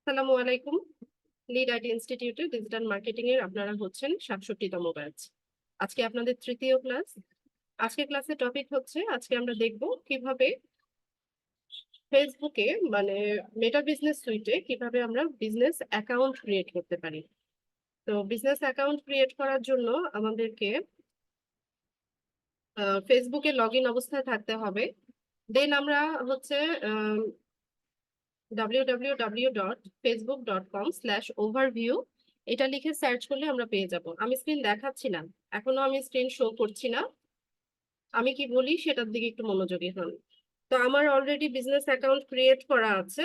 আসসালামু আলাইকুম। Lead IT ইনস্টিটিউটে ডিজিটাল মার্কেটিং এর আপনারা হচ্ছেন 67তম ব্যাচ। আজকে আপনাদের তৃতীয় ক্লাস। আজকে ক্লাসের টপিক হচ্ছে আজকে আমরা দেখব কিভাবে ফেসবুকে মানে মেটা বিজনেস সুইটে কিভাবে আমরা বিজনেস অ্যাকাউন্ট ক্রিয়েট করতে পারি। তো বিজনেস অ্যাকাউন্ট ক্রিয়েট করার জন্য আমাদেরকে ফেসবুকে লগ ইন অবস্থায় থাকতে হবে। দেন আমরা হচ্ছে www.facebook.com/overview এটা লিখে সার্চ করলে আমরা পেয়ে যাব। আমি স্ক্রিন দেখাচ্ছি না, এখনো আমি স্ক্রিন শো করছি না। আমি কি বলি সেটার দিকে একটু মনোযোগী হন। তো আমার অলরেডি বিজনেস অ্যাকাউন্ট ক্রিয়েট করা আছে।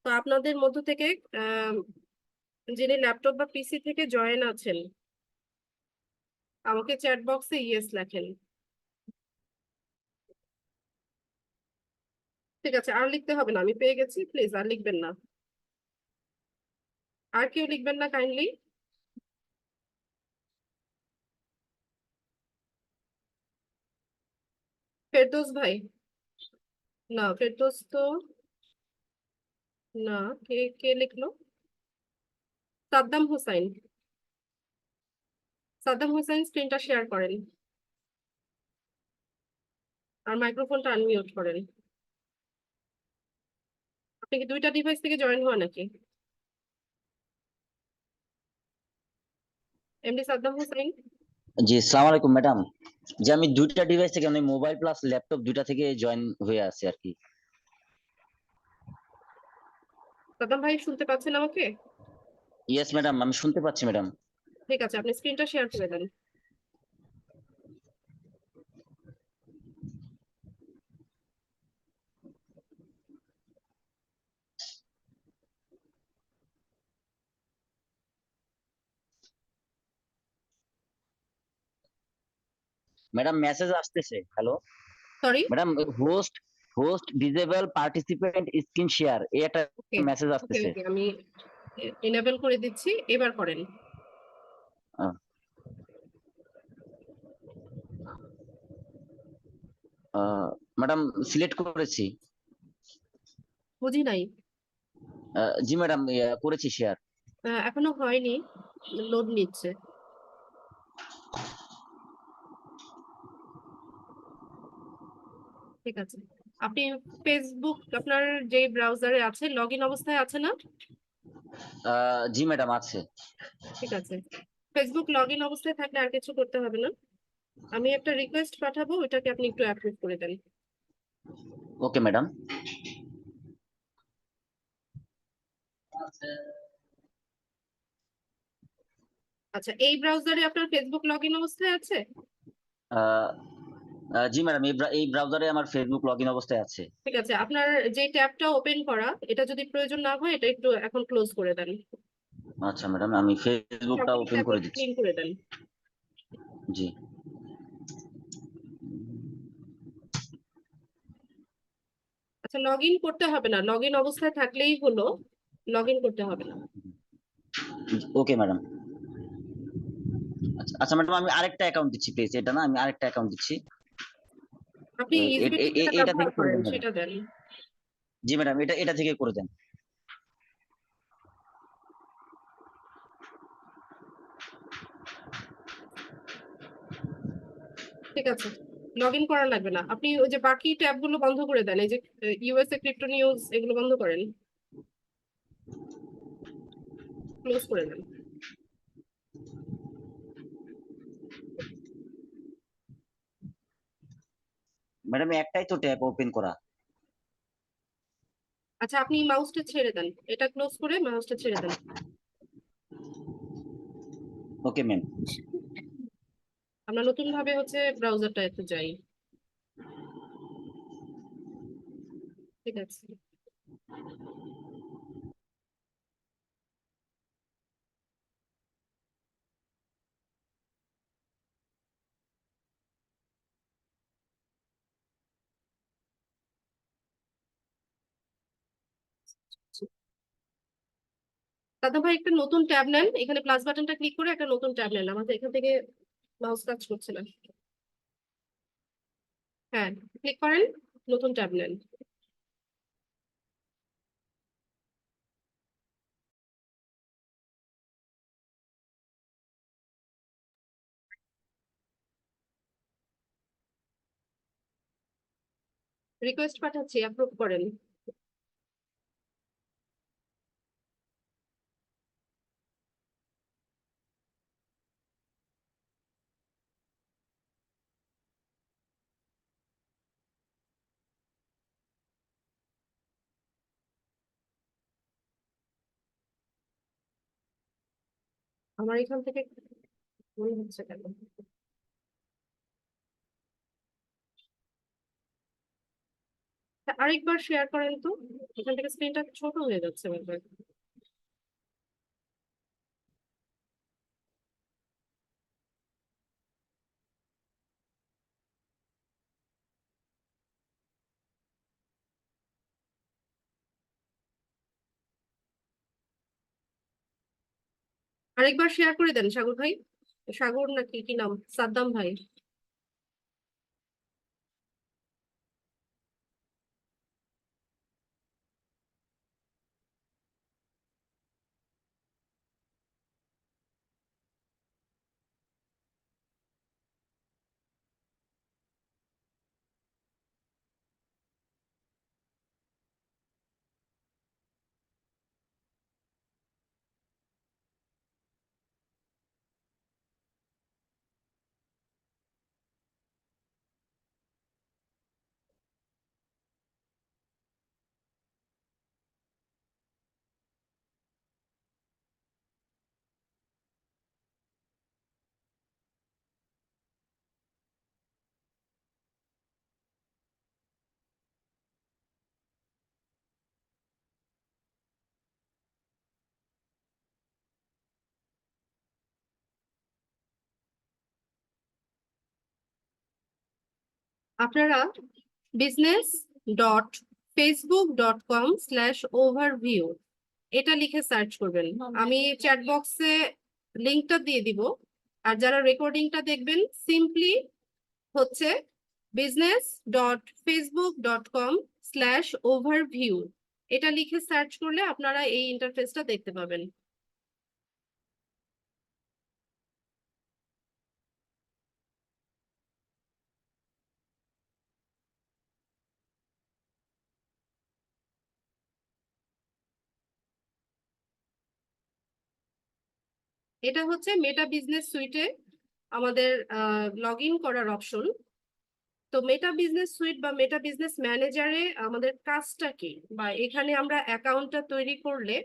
তো আপনাদের মধ্য থেকে যিনি ল্যাপটপ বা পিসি থেকে জয়েন আছেন আমাকে চ্যাট বক্সে ইয়েস লেখেন। ঠিক আছে, আর লিখতে হবে না, আমি পেয়ে গেছি, প্লিজ আর লিখবেন না। আর কেউ লিখবেন না কাইন্ডলি। ফেরদৌস ভাই? না, ফেরদৌস তো না। কে কে লিখলো? সাদ্দাম হোসাইন। সাদ্দাম হোসাইন স্ক্রিনটা শেয়ার করেন আর মাইক্রোফোনটা আনমিউট করেন। আপনি কি দুইটা ডিভাইস থেকে জয়েন হওয়া নাকি? এমডি সাদ্দাম হোসাইন। জি, আসসালামু আলাইকুম ম্যাডাম। যে আমি দুইটা ডিভাইস থেকে মানে মোবাইল প্লাস ল্যাপটপ দুইটা থেকে জয়েন হয়ে আছি আর কি। সাদ্দাম ভাই শুনতে পাচ্ছেন আমাকে? ইয়েস ম্যাডাম, আমি শুনতে পাচ্ছি ম্যাডাম। ঠিক আছে, আপনি স্ক্রিনটা শেয়ার করে দেন। ম্যাডাম মেসেজ আসতেছে, hello sorry. Madam. Host host disable participant screen share এই একটা ওকে মেসেজ ওকে আসতেছে। ওকে, আমি এনেবল করে দিচ্ছি, এবার করেন। ম্যাডাম সিলেক্ট করেছি। বুঝি নাই। জি ম্যাডাম, করেছি শেয়ার। এখনো হয়নি, লোড নিচ্ছে। ঠিক আছে, আপনি ফেসবুক আপনার যে ব্রাউজারে আছে লগ ইন অবস্থায় আছে না? জি ম্যাডাম, আছে। ঠিক আছে, ফেসবুক লগ ইন অবস্থায় থাকলে আর কিছু করতে হবে না। আমি একটা রিকোয়েস্ট পাঠাবো, ওইটাকে আপনি একটু অ্যাপ্রুভ করে দেন। Okay madam. আচ্ছা, এই ব্রাউজারে আপনার ফেসবুক লগ ইন অবস্থায় আছে? জি ম্যাডাম, এই ব্রাউজারে আমার ফেসবুক লগ ইন অবস্থায় আছে। ঠিক আছে, আপনার যে ট্যাবটা ওপেন করা এটা যদি প্রয়োজন না হয় এটা একটু এখন ক্লোজ করে দেন। আচ্ছা ম্যাডাম, আমি ফেসবুকটা সবগুলো ওপেন ট্যাব করে দিচ্ছি। ক্লিন করে দেন। জি। আচ্ছা, লগ ইন করতে হবে না, লগ ইন অবস্থায় থাকলেই হলো, লগ ইন করতে হবে না। Okay madam. আচ্ছা আচ্ছা ম্যাডাম, আমি আরেকটা অ্যাকাউন্ট দিচ্ছি প্লিজ। এটা না, আমি আরেকটা অ্যাকাউন্ট দিচ্ছি। আপনি ইজিবিলি যেটা এটা ব্যবহার থেকে করে করেন দেন ম্যাডাম। সেটা দেন। জি ম্যাডাম, এটা থেকে করে দেন। ঠিক আছে, লগ ইন করা লাগবে না, আপনি ওই যে বাকি ট্যাব গুলো বন্ধ করে দেন, এই যে ইউএসএ ক্রিপ্টো নিউজ এগুলো বন্ধ করেন, ক্লোজ করে দেন। ম্যাডাম একটাই তো ট্যাব ওপেন করা। আচ্ছা, আপনি মাউসটা ছেড়ে দেন, এটা ক্লোজ করে মাউসটা ছেড়ে দেন। Okay ma'am. আমরা নতুন ভাবে হচ্ছে ব্রাউজারটা একটু যাই। ঠিক আছে, দাদা ভাই একটা নতুন ট্যাব নেন, এখানে প্লাস বাটনটা ক্লিক করে একটা নতুন ট্যাব নেন, আমাদের এখান থেকে মাউস কাজ করছে না। হ্যাঁ, ক্লিক করেন, নতুন ট্যাব নেন। রিকোয়েস্ট পাঠাচ্ছি, অ্যাপ্রুভ করেন। আমার এখান থেকে মনে হচ্ছে কেন? আরেকবার শেয়ার করেন তো, এখান থেকে স্ক্রিনটা ছোট হয়ে যাচ্ছে বারবার। আরেকবার শেয়ার করে দেন সাগর ভাই। সাগর নাকি কি নাম, সাদ্দাম ভাই। আপনারা business.facebook.com/overview এটা লিখে সার্চ করবেন। আমি চ্যাট বক্সে লিংকটা দিয়ে দিব। আর যারা রেকর্ডিংটা দেখবেন, সিম্পলি হচ্ছে business.facebook.com/overview এটা লিখে সার্চ করলে আপনারা এই ইন্টারফেসটা দেখতে পাবেন। এটা হচ্ছে মেটা বিজনেস সুইটে আমাদের লগ ইন করার অপশন। তো মেটা বিজনেস সুইট বা মেটা বিজনেস ম্যানেজারে আমাদের কাজটা কি, বা এখানে আমরা অ্যাকাউন্টটা তৈরি করলে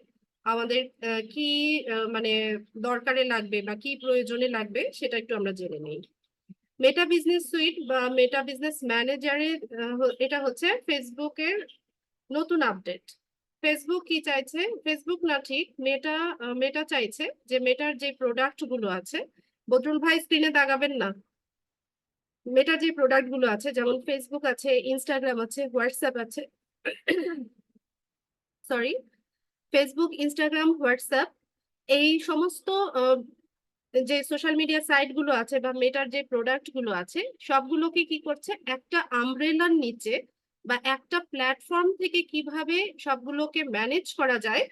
আমাদের কি মানে দরকারে লাগবে বা কি প্রয়োজনে লাগবে সেটা একটু আমরা জেনে নিই। মেটা বিজনেস সুইট বা মেটা বিজনেস ম্যানেজারে এটা হচ্ছে ফেসবুকের নতুন আপডেট। ফেসবুক কি চাইছে, ফেসবুক না ঠিক মেটা, মেটা চাইছে যে মেটার যে প্রোডাক্ট গুলো আছে, বদরুল ভাই স্ক্রিনে দাগাবেন না, মেটার যে প্রোডাক্ট গুলো আছে যেমন ফেসবুক আছে, ইনস্টাগ্রাম আছে, হোয়াটসঅ্যাপ আছে, সরি, ফেসবুক, ইনস্টাগ্রাম, হোয়াটসঅ্যাপ, এই সমস্ত যে সোশ্যাল মিডিয়া সাইট গুলো আছে বা মেটার যে প্রোডাক্ট গুলো আছে সবগুলোকে কি করছে, একটা আমব্রেলার নিচে বা একটা প্ল্যাটফর্ম থেকে কিভাবে সবগুলোকে ম্যানেজ করা যায়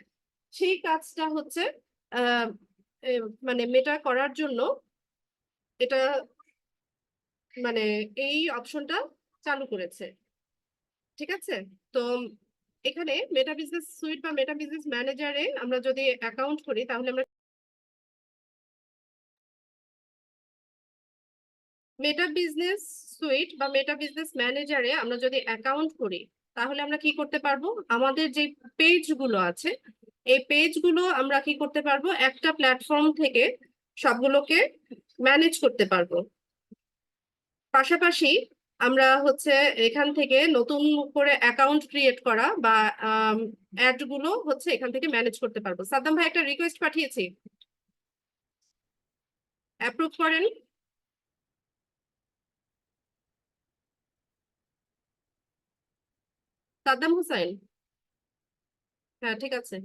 সেই কাজটা হচ্ছে আহ মানে মেটা করার জন্য এটা মানে এই অপশনটা চালু করেছে। ঠিক আছে, তো এখানে মেটা বিজনেস সুইট বা মেটা বিজনেস ম্যানেজারে আমরা যদি অ্যাকাউন্ট করি তাহলে আমরা মেটা বিজনেস সুইট বা মেটা বিজনেস ম্যানেজারে আমরা যদি অ্যাকাউন্ট করি তাহলে আমরা কি করতে পারবো, আমাদের যে পেজ গুলো আছে এই পেজ গুলো আমরা কি করতে পারবো, একটা প্ল্যাটফর্ম থেকে সবগুলোকে ম্যানেজ করতে পারবো। পাশাপাশি আমরা হচ্ছে এখান থেকে নতুন করে অ্যাকাউন্ট ক্রিয়েট করা বা অ্যাড গুলো হচ্ছে এখান থেকে ম্যানেজ করতে পারবো। সাদ্দাম ভাই একটা রিকোয়েস্ট পাঠিয়েছি, অ্যাপ্রুভ করেন। সাদ্দাম হুসাইন, হ্যাঁ ঠিক আছে।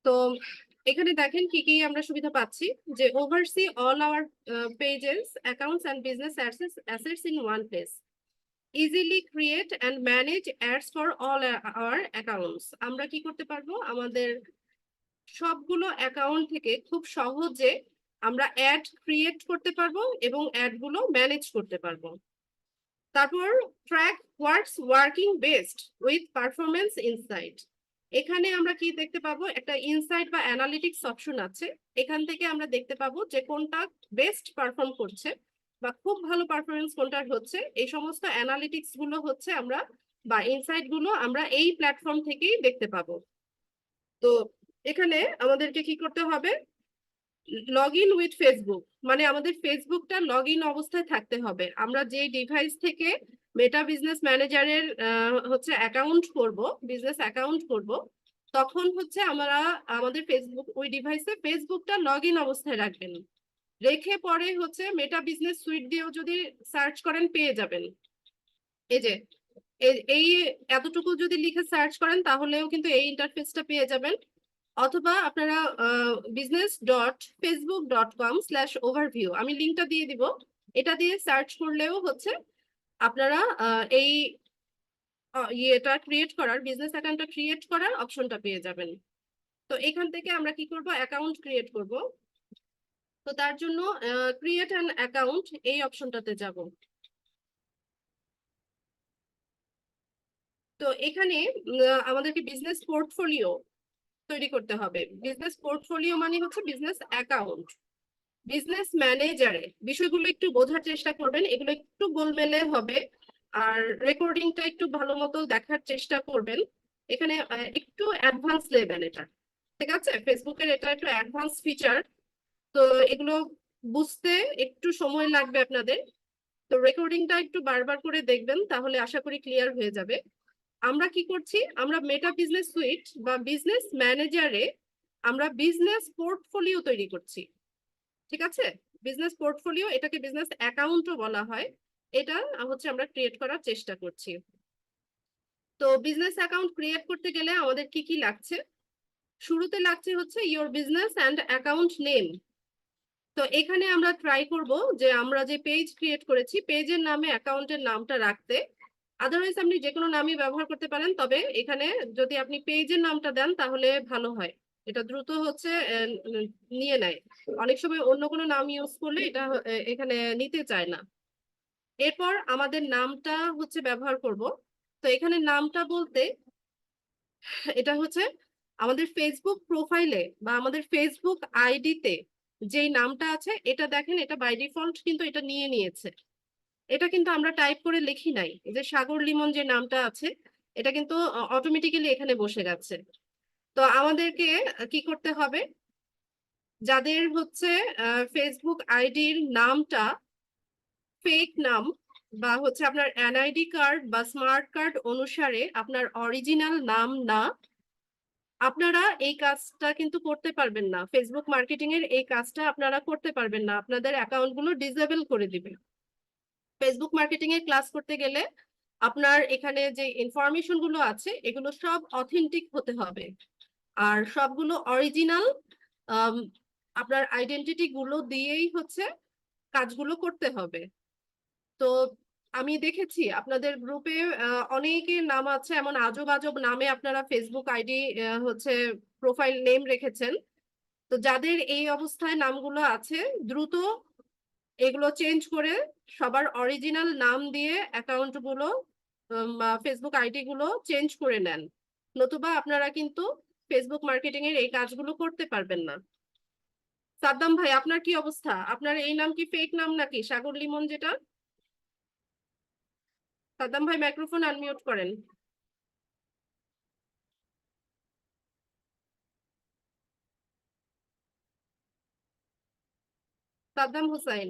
তো এখানে দেখেন কি কি আমরা সুবিধা পাচ্ছি, যে oversee all our pages accounts and business assets in one place, easily create and manage ads for all our accounts. আমরা কি করতে পারবো, আমাদের সবগুলো অ্যাকাউন্ট থেকে খুব সহজে আমরা অ্যাড ক্রিয়েট করতে পারবো এবং অ্যাড গুলো ম্যানেজ করতে পারবো। তারপর track what's working best with performance insight. এখানে আমরা কি দেখতে পাবো, একটা ইনসাইট বা অ্যানালিটিক্স অপশন আছে। এখান থেকে আমরা দেখতে পাবো যে কোনটা বেস্ট পারফর্ম করছে বা খুব ভালো পারফরমেন্স কোনটার হচ্ছে। এই সমস্ত অ্যানালিটিক্স গুলো হচ্ছে আমরা বা ইনসাইট গুলো আমরা এই প্ল্যাটফর্ম থেকেই দেখতে পাবো। তো এখানে আমাদেরকে কি করতে হবে, লগ ইন উইথ ফেসবুক, মানে আমাদের ফেসবুকটা লগ ইন অবস্থায় থাকতে হবে। আমরা যে ডিভাইস থেকে মেটা বিজনেস ম্যানেজারের হচ্ছে অ্যাকাউন্ট করব, বিজনেস অ্যাকাউন্ট করব, তখন হচ্ছে আমরা আমাদের ফেসবুক ওই ডিভাইসে ফেসবুকটা লগ ইন অবস্থায় রাখবেন। রেখে পরে হচ্ছে মেটা বিজনেস সুইট দিয়েও যদি সার্চ করেন পেয়ে যাবেন। এই যে এই এতটুকু যদি লিখে সার্চ করেন তাহলেও কিন্তু এই ইন্টারফেসটা পেয়ে যাবেন। অথবা আপনারা business.facebook.com/overview, আমি লিঙ্কটা দিয়ে দিব, এটা দিয়ে সার্চ করলেও হচ্ছে আপনারা এই ইয়েটা ক্রিয়েট করার, বিজনেস অ্যাকাউন্টটা ক্রিয়েট করার অপশনটা পেয়ে যাবেন। তো এখান থেকে আমরা কি করব, অ্যাকাউন্ট ক্রিয়েট করব। তো তার জন্য ক্রিয়েট অ্যান অ্যাকাউন্ট এই অপশনটাতে যাব। তো এখানে আমাদেরকে বিজনেস পোর্টফোলিও তৈরি করতে হবে। বিজনেস পোর্টফোলিও মানে হচ্ছে বিজনেস অ্যাকাউন্ট। বিজনেস ম্যানেজারে বিষয়গুলো একটু বোঝার চেষ্টা করবেন, এগুলো একটু গোলমেলে হবে, আর রেকর্ডিংটা একটু ভালো মতো দেখার চেষ্টা করবেন। এখানে একটু অ্যাডভান্স লেভেল এটা, ঠিক আছে, ফেসবুকের এটা একটু অ্যাডভান্স ফিচার। তো এগুলো বুঝতে একটু সময় লাগবে আপনাদের। তো রেকর্ডিংটা একটু বারবার করে দেখবেন, তাহলে আশা করি ক্লিয়ার হয়ে যাবে। আমরা কি করছি, আমরা মেটা বিজনেস সুইট বা বিজনেস ম্যানেজারে আমরা বিজনেস পোর্টফোলিও তৈরি করছি, ঠিক আছে। বিজনেস পোর্টফোলিও, এটাকে বিজনেস অ্যাকাউন্টও বলা হয়। এটা হচ্ছে আমরা ক্রিয়েট করার চেষ্টা করছি। তো বিজনেস অ্যাকাউন্ট ক্রিয়েট করতে গেলে আমাদের কি কি লাগছে, শুরুতে লাগছে হচ্ছে your business and account name. তো এখানে আমরা ট্রাই করব যে আমরা যে পেজ ক্রিয়েট করেছি পেজের নামে অ্যাকাউন্টের নামটা রাখতে। আদারওয়াইজ আপনি যে কোনো নামই ব্যবহার করতে পারেন, তবে এখানে যদি আপনি পেজের নামটা দেন তাহলে ভালো হয়, এটা দ্রুত হচ্ছে নিয়ে নেয়। অনেক সময় অন্য কোনো নাম ইউজ করলে এটা এখানে নিতে চায় না। এরপর আমাদের নামটা হচ্ছে ব্যবহার করব। তো এখানে নামটা বলতে এটা হচ্ছে আমাদের ফেসবুক প্রোফাইলে বা আমাদের ফেসবুক আইডিতে যেই নামটা আছে, এটা দেখেন, এটা বাই ডিফল্ট কিন্তু এটা নিয়ে নিয়েছে। এটা কিন্তু আমরা টাইপ করে লিখি নাই, এই যে সাগর লিমন যে নামটা আছে এটা কিন্তু অটোমেটিক্যালি এখানে বসে গেছে। তো আমাদেরকে কি করতে হবে, যাদের হচ্ছে ফেসবুক আইডির নামটা ফেক নাম বা হচ্ছে আপনার এনআইডি কার্ড বা স্মার্ট কার্ড অনুসারে আপনার অরিজিনাল নাম না, আপনারা এই কাজটা কিন্তু করতে পারবেন না। ফেসবুক মার্কেটিং এর এই কাজটা আপনারা করতে পারবেন না, আপনাদের অ্যাকাউন্ট গুলো ডিসেবল করে দিবে। ফেসবুক মার্কেটিং এর ক্লাস করতে গেলে আপনার এখানে যে ইনফরমেশন গুলো আছে এগুলো সব অথেন্টিক হতে হবে, আর সবগুলো অরিজিনাল, আপনার আইডেন্টিটি গুলো দিয়েই হচ্ছে কাজগুলো করতে হবে। তো আমি দেখেছি আপনাদের গ্রুপে অনেকের নাম আছে এমন আজব আজব নামে আপনারা ফেসবুক আইডি হচ্ছে প্রোফাইল নেম রেখেছেন। তো যাদের এই অবস্থায় নামগুলো আছে দ্রুত এগুলো চেঞ্জ করে সবার অরিজিনাল নাম দিয়ে অ্যাকাউন্ট গুলো ফেসবুক আইডি গুলো চেঞ্জ করে নেন, নতুবা আপনারা কিন্তু ফেসবুক মার্কেটিং এর এই কাজগুলো করতে পারবেন না। সাদ্দাম ভাই, আপনার কি অবস্থা, আপনার এই নাম কি ফেক নাম নাকি সাগর লিমন যেটা? সাদ্দাম ভাই মাইক্রোফোন আনমিউট করেন। সাদ্দাম হুসাইন,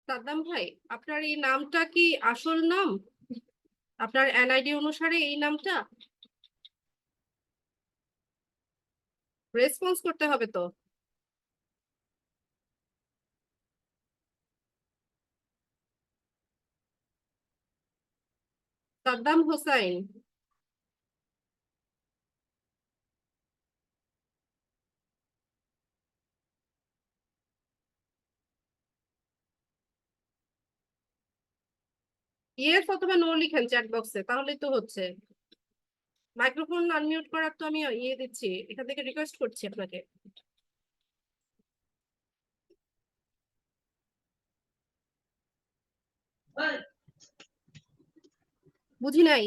সাদ্দাম ভাই, আপনার এই নামটা কি আসল নাম, আপনার এনআইডি অনুসারে এই নামটা? রেসপন্স করতে হবে তো। সাদ্দাম হোসাইন, ইয়েস অথবা নো লিখেন চ্যাট বক্সে, তাহলেই তো হচ্ছে। মাইক্রোফোন আনমিউট করার তো আমি ইয়ে দিচ্ছি, এখান থেকে রিকোয়েস্ট করছি আপনাকে। বুঝি নাই।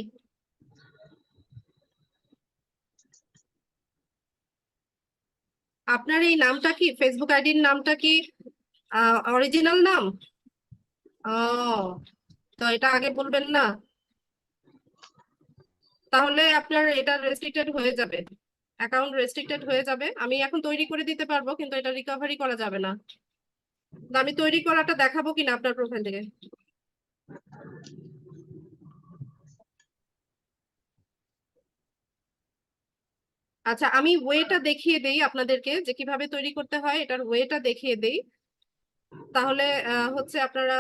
আপনার এই নামটা কি, ফেসবুক আইডির নামটা কি অরিজিনাল নাম? ও, তো এটা আগে বলবেন না? তাহলে আপনার এটা রেস্ট্রিক্টেড হয়ে যাবে, অ্যাকাউন্ট রেস্ট্রিক্টেড হয়ে যাবে। আমি এখন তৈরি করে দিতে পারবো, কিন্তু এটা রিকভারি করা যাবে না। তো আমি তৈরি করাটা দেখাবো কিনা আপনার প্রোফাইল থেকে? আচ্ছা, আমি ওয়েটা দেখিয়ে দেই আপনাদেরকে, যে কিভাবে তৈরি করতে হয়, এটার ওয়েটা দেখিয়ে দেই। তাহলে হচ্ছে আপনারা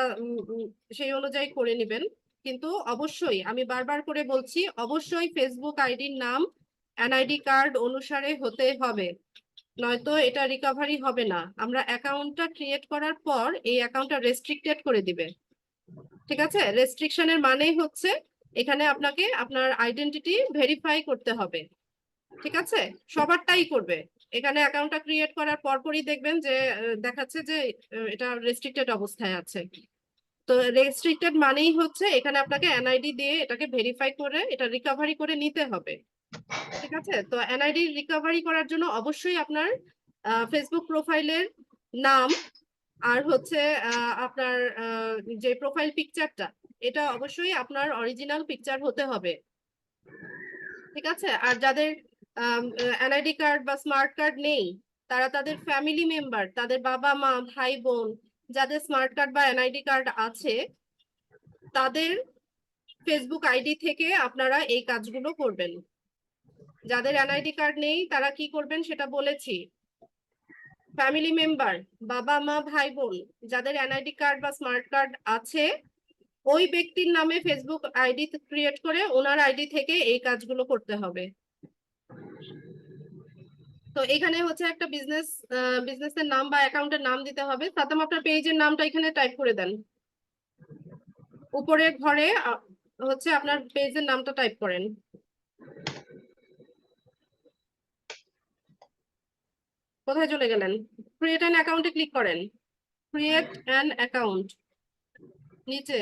সেই অনুযায়ী করে নেবেন। কিন্তু অবশ্যই আমি বারবার করে বলছি, অবশ্যই ফেসবুক আইডির নাম এনআইডি কার্ড অনুসারে হতে হবে, নয়তো এটা রিকভারি হবে না। আমরা অ্যাকাউন্টটা ক্রিয়েট করার পর এই অ্যাকাউন্টটা রেস্ট্রিক্টেড করে দিবে। ঠিক আছে? রেস্ট্রিকশনের মানেই হচ্ছে এখানে আপনাকে আপনার আইডেন্টিটি ভেরিফাই করতে হবে। ঠিক আছে? সবারটাই করবে। এখানে অ্যাকাউন্টটা ক্রিয়েট করার পরপরই দেখবেন যে দেখাচ্ছে যে এটা রেস্ট্রিক্টেড অবস্থায় আছে। তো রেস্ট্রিক্টেড মানেই হচ্ছে এখানে আপনাকে এনআইডি দিয়ে এটাকে ভেরিফাই করে এটা রিকভারি করে নিতে হবে। ঠিক আছে? তো এনআইডি রিকভারি করার জন্য অবশ্যই আপনার ফেসবুক প্রোফাইলের নাম আর হচ্ছে আপনার যে প্রোফাইল পিকচারটা, এটা অবশ্যই আপনার অরিজিনাল পিকচার হতে হবে। ঠিক আছে? আর যাদের এনআইডি কার্ড বা স্মার্ট কার্ড নেই, তারা তাদের ফ্যামিলি মেম্বার, তাদের বাবা মা ভাই বোন, যাদের স্মার্ট কার্ড বা এনআইডি কার্ড আছে, তাদের ফেসবুক আইডি থেকে আপনারা এই কাজগুলো করবেন। যাদের এনআইডি কার্ড নেই তারা কি করবেন সেটা বলেছি। ফ্যামিলি মেম্বার, বাবা মা ভাই বোন, যাদের এনআইডি কার্ড বা স্মার্ট কার্ড আছে, ওই ব্যক্তির নামে ফেসবুক আইডি ক্রিয়েট করে ওনার আইডি থেকে এই কাজগুলো করতে হবে। তো এখানে হচ্ছে একটা বিজনেসের নাম বা অ্যাকাউন্টের নাম দিতে হবে। সাতাম আপনার পেজের নামটা এখানে টাইপ করে দেন, উপরের ঘরে হচ্ছে আপনার পেজের নামটা টাইপ করেন। কোথায় চলে গেলেন? ক্রিয়েট অ্যান অ্যাকাউন্টে ক্লিক করেন। ক্রিয়েট অ্যান অ্যাকাউন্ট নিচে।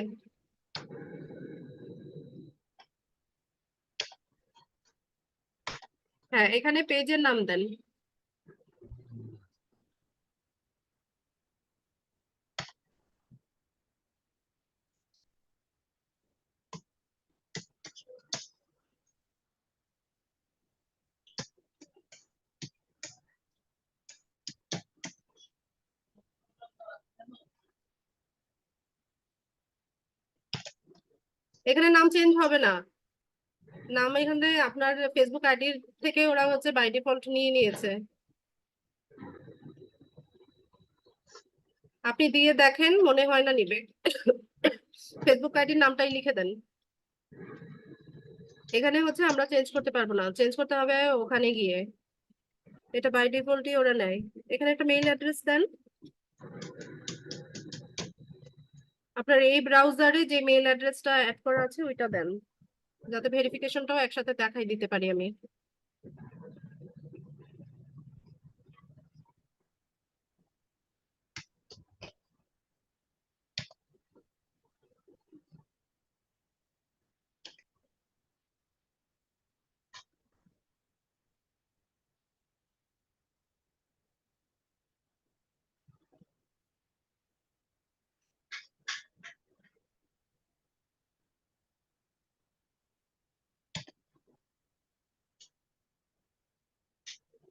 হ্যাঁ, এখানে পেজের নাম দেন। এখানে নাম চেঞ্জ হবে না। নাম এখানে আপনার ফেসবুক আইডির থেকে ওরা হচ্ছে বাই ডিফল্ট নিয়ে নিয়েছে। আপনি দিয়ে দেখেন, মনে হয় না নিবে। ফেসবুক আইডির নামটাই লিখে দেন। এখানে হচ্ছে আমরা চেঞ্জ করতে পারবো না, চেঞ্জ করতে হবে ওখানে গিয়ে। এটা বাই ডিফল্টই ওরা নেয়। এখানে একটা মেইল অ্যাড্রেস দেন। আপনার এই ব্রাউজারে যে মেইল অ্যাড্রেসটা অ্যাড করা আছে ওইটা দেন, যাতে ভেরিফিকেশনটাও একসাথে দেখাই দিতে পারি আমি।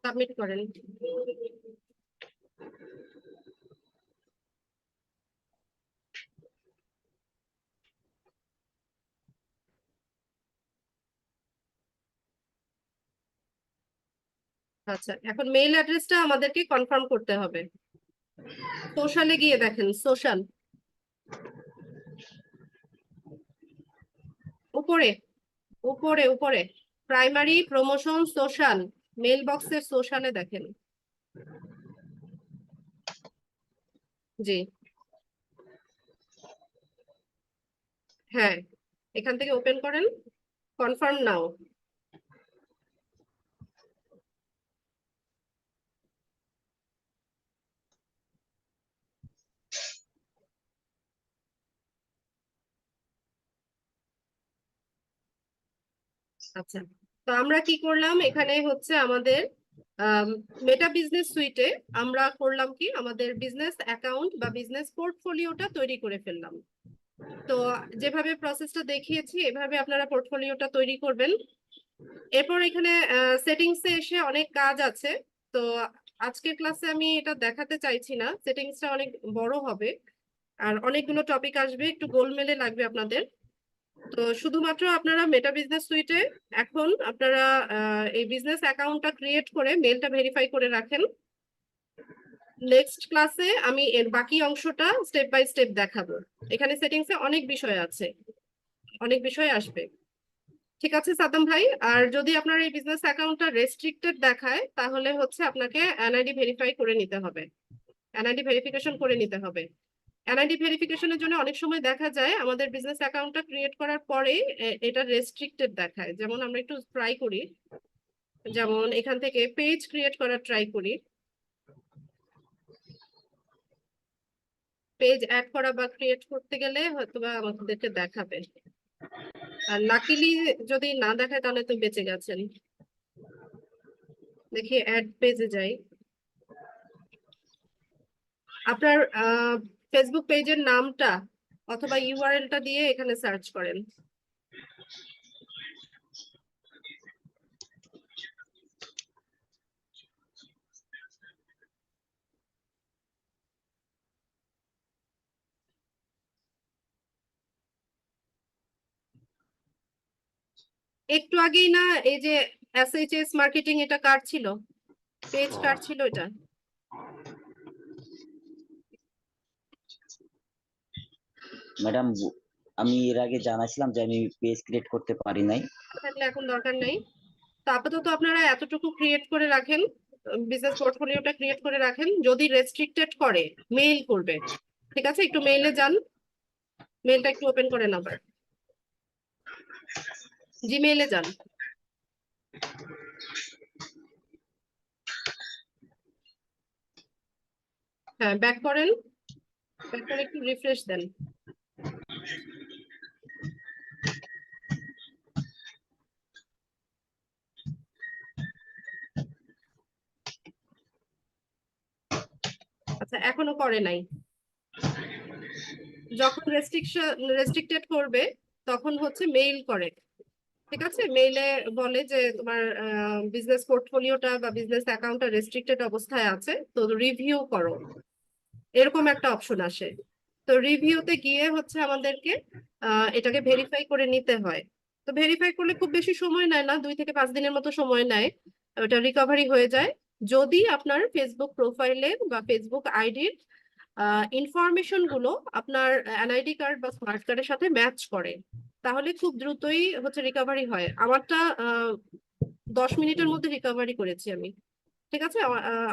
সাবমিট করেন। আচ্ছা, এখন মেইল অ্যাড্রেসটা আমাদেরকে কনফার্ম করতে হবে। সোশ্যালে গিয়ে দেখেন, সোশ্যাল উপরে, উপরে উপরে প্রাইমারি প্রমোশন সোশ্যাল, মেল বক্সের সোশ্যালে দেখেন। জি, হ্যাঁ, এখান থেকে ওপেন করেন, কনফার্ম নাও। আচ্ছা, তো আমরা কি করলাম এখানে হচ্ছে আমাদের মেটা বিজনেস সুইটে আমরা করলাম কি আমাদের বিজনেস অ্যাকাউন্ট বা বিজনেস পোর্টফোলিওটা তৈরি করে ফেললাম। তো যেভাবে প্রসেসটা দেখিয়েছি এভাবে আপনারা পোর্টফোলিওটা তৈরি করবেন। এরপর এখানে সেটিংসে এসে অনেক কাজ আছে। তো আজকের ক্লাসে আমি এটা দেখাতে চাইছি না, সেটিংসটা অনেক বড় হবে আর অনেকগুলো টপিক আসবে, একটু গোলমেলে লাগবে আপনাদের। তো শুধুমাত্র আপনারা মেটা বিজনেস সুইটে এখন আপনারা এই বিজনেস অ্যাকাউন্টটা ক্রিয়েট করে মেলটা ভেরিফাই করে রাখেন। নেক্সট ক্লাসে আমি এর বাকি অংশটা স্টেপ বাই স্টেপ দেখাবো। এখানে সেটিংসে অনেক বিষয় আছে, অনেক বিষয় আসবে। ঠিক আছে সাদ্দাম ভাই, আর যদি আপনার এই বিজনেস অ্যাকাউন্টটা রেস্ট্রিক্টেড দেখায় তাহলে হচ্ছে আপনাকে এনআইডি ভেরিফাই করে নিতে হবে, এনআইডি ভেরিফিকেশন করে নিতে হবে। এনআইডি ভেরিফিকেশনের জন্য অনেক সময় দেখা যায় আমাদের বিজনেস অ্যাকাউন্টটা ক্রিয়েট করার পরে এটা রেস্ট্রিক্টেড দেখায়। যেমন আমরা একটু ট্রাই করি, যেমন এখান থেকে পেজ ক্রিয়েট করার ট্রাই করি, পেজ অ্যাড করা বা ক্রিয়েট করতে গেলে হয়তোবা আমাদেরকে দেখাবে। আর লাকিলি যদি না দেখায় তাহলে তো বেঁচে গেছেন। দেখি অ্যাড পেজে যাই। আপনার ফেসবুক পেজের নামটা অথবা ইউআরএলটা দিয়ে এখানে সার্চ করেন। একটু আগেই না এই যে এসএইচএস মার্কেটিং, এটা কার ছিল? পেজ কার ছিল এটা? ম্যাডাম, আমি এর আগে জানাছিলাম যে আমি পেজ ক্রিয়েট করতে পারি নাই। থাকলে এখন দরকার নেই। তো আপাতত আপনারা এতটুকু ক্রিয়েট করে রাখেন, বিজনেস পোর্টফোলিওটা ক্রিয়েট করে রাখেন। যদি রেস্ট্রিক্টেড করে মেইল করবে, ঠিক আছে? একটু মেইলে যান, মেইলটা একটু ওপেন করেন, আবার জিমেইলে যান। হ্যাঁ, ব্যাক করেন, ব্যাক করে একটু রিফ্রেশ দেন। আচ্ছা, এখনো করে নাই। যখন রেস্ট্রিক্টেড করবে তখন হচ্ছে মেইল করে, ঠিক আছে? মেইলে বলে যে তোমার বিজনেস পোর্টফোলিওটা বা বিজনেস অ্যাকাউন্টটা রেস্ট্রিক্টেড অবস্থায় আছে, তো রিভিউ করো, এরকম একটা অপশন আসে। তো রিভিউতে গিয়ে হচ্ছে আমাদেরকে এটাকে ভেরিফাই করে নিতে হয়। তো ভেরিফাই করলে খুব বেশি সময় নেয় না, 2 থেকে 5 দিনের মতো সময় নেয়, ওটা রিকভারি হয়ে যায়। যদি আপনার ফেসবুক প্রোফাইলে বা ফেসবুক আইডির ইনফরমেশন গুলো আপনার এনআইডি কার্ড বা স্মার্ট কার্ডের সাথে ম্যাচ করে, তাহলে খুব দ্রুতই হচ্ছে রিকভারি হয়। আমারটা 10 মিনিটের মধ্যে রিকভারি করেছি আমি। ঠিক আছে,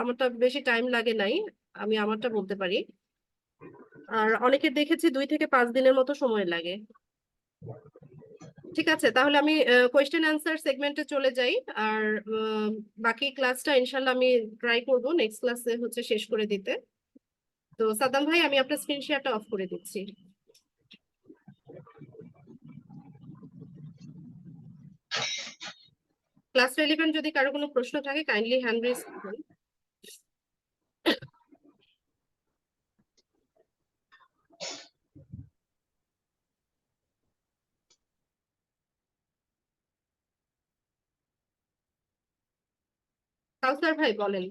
আমারটা বেশি টাইম লাগে নাই, আমি আমারটা বলতে পারি। আর অনেকের দেখেছি 2 থেকে 5 দিনের মতো সময় লাগে। ঠিক আছে, তাহলে আমি কোয়েশ্চেন অ্যান্সার সেগমেন্টে চলে যাই। আর বাকি ক্লাসটা ইনশাল্লাহ আমি ট্রাই করবো নেক্সট ক্লাসে হচ্ছে শেষ করে দিতে। তো সাদ্দাম ভাই, আমি আপনার স্ক্রিন শেয়ারটা অফ করে দিচ্ছি। ক্লাস রেলিভেন্ট যদি কারো কোনো প্রশ্ন থাকে কাইন্ডলি হ্যান্ড রেজ করুন। কাউসার ভাই বলেন।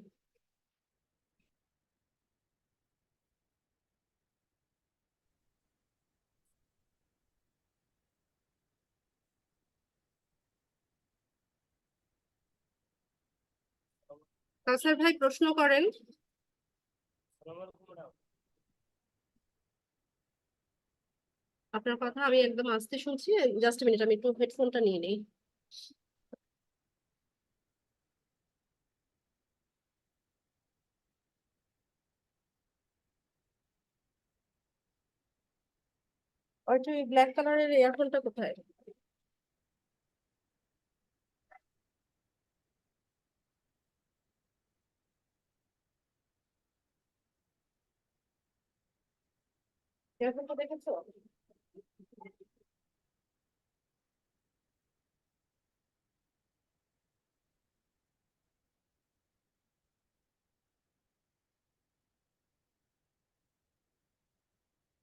কাউসার ভাই প্রশ্ন করেন। আপনার কথা আমি একদম আস্তে শুনছি, জাস্ট মিনিট, আমি একটু হেডফোনটা নিয়ে নিই। আর ব্ল্যাক কালারের ইয়ারফোনটা কোথায়? ইয়ারফোনটা দেখেছো?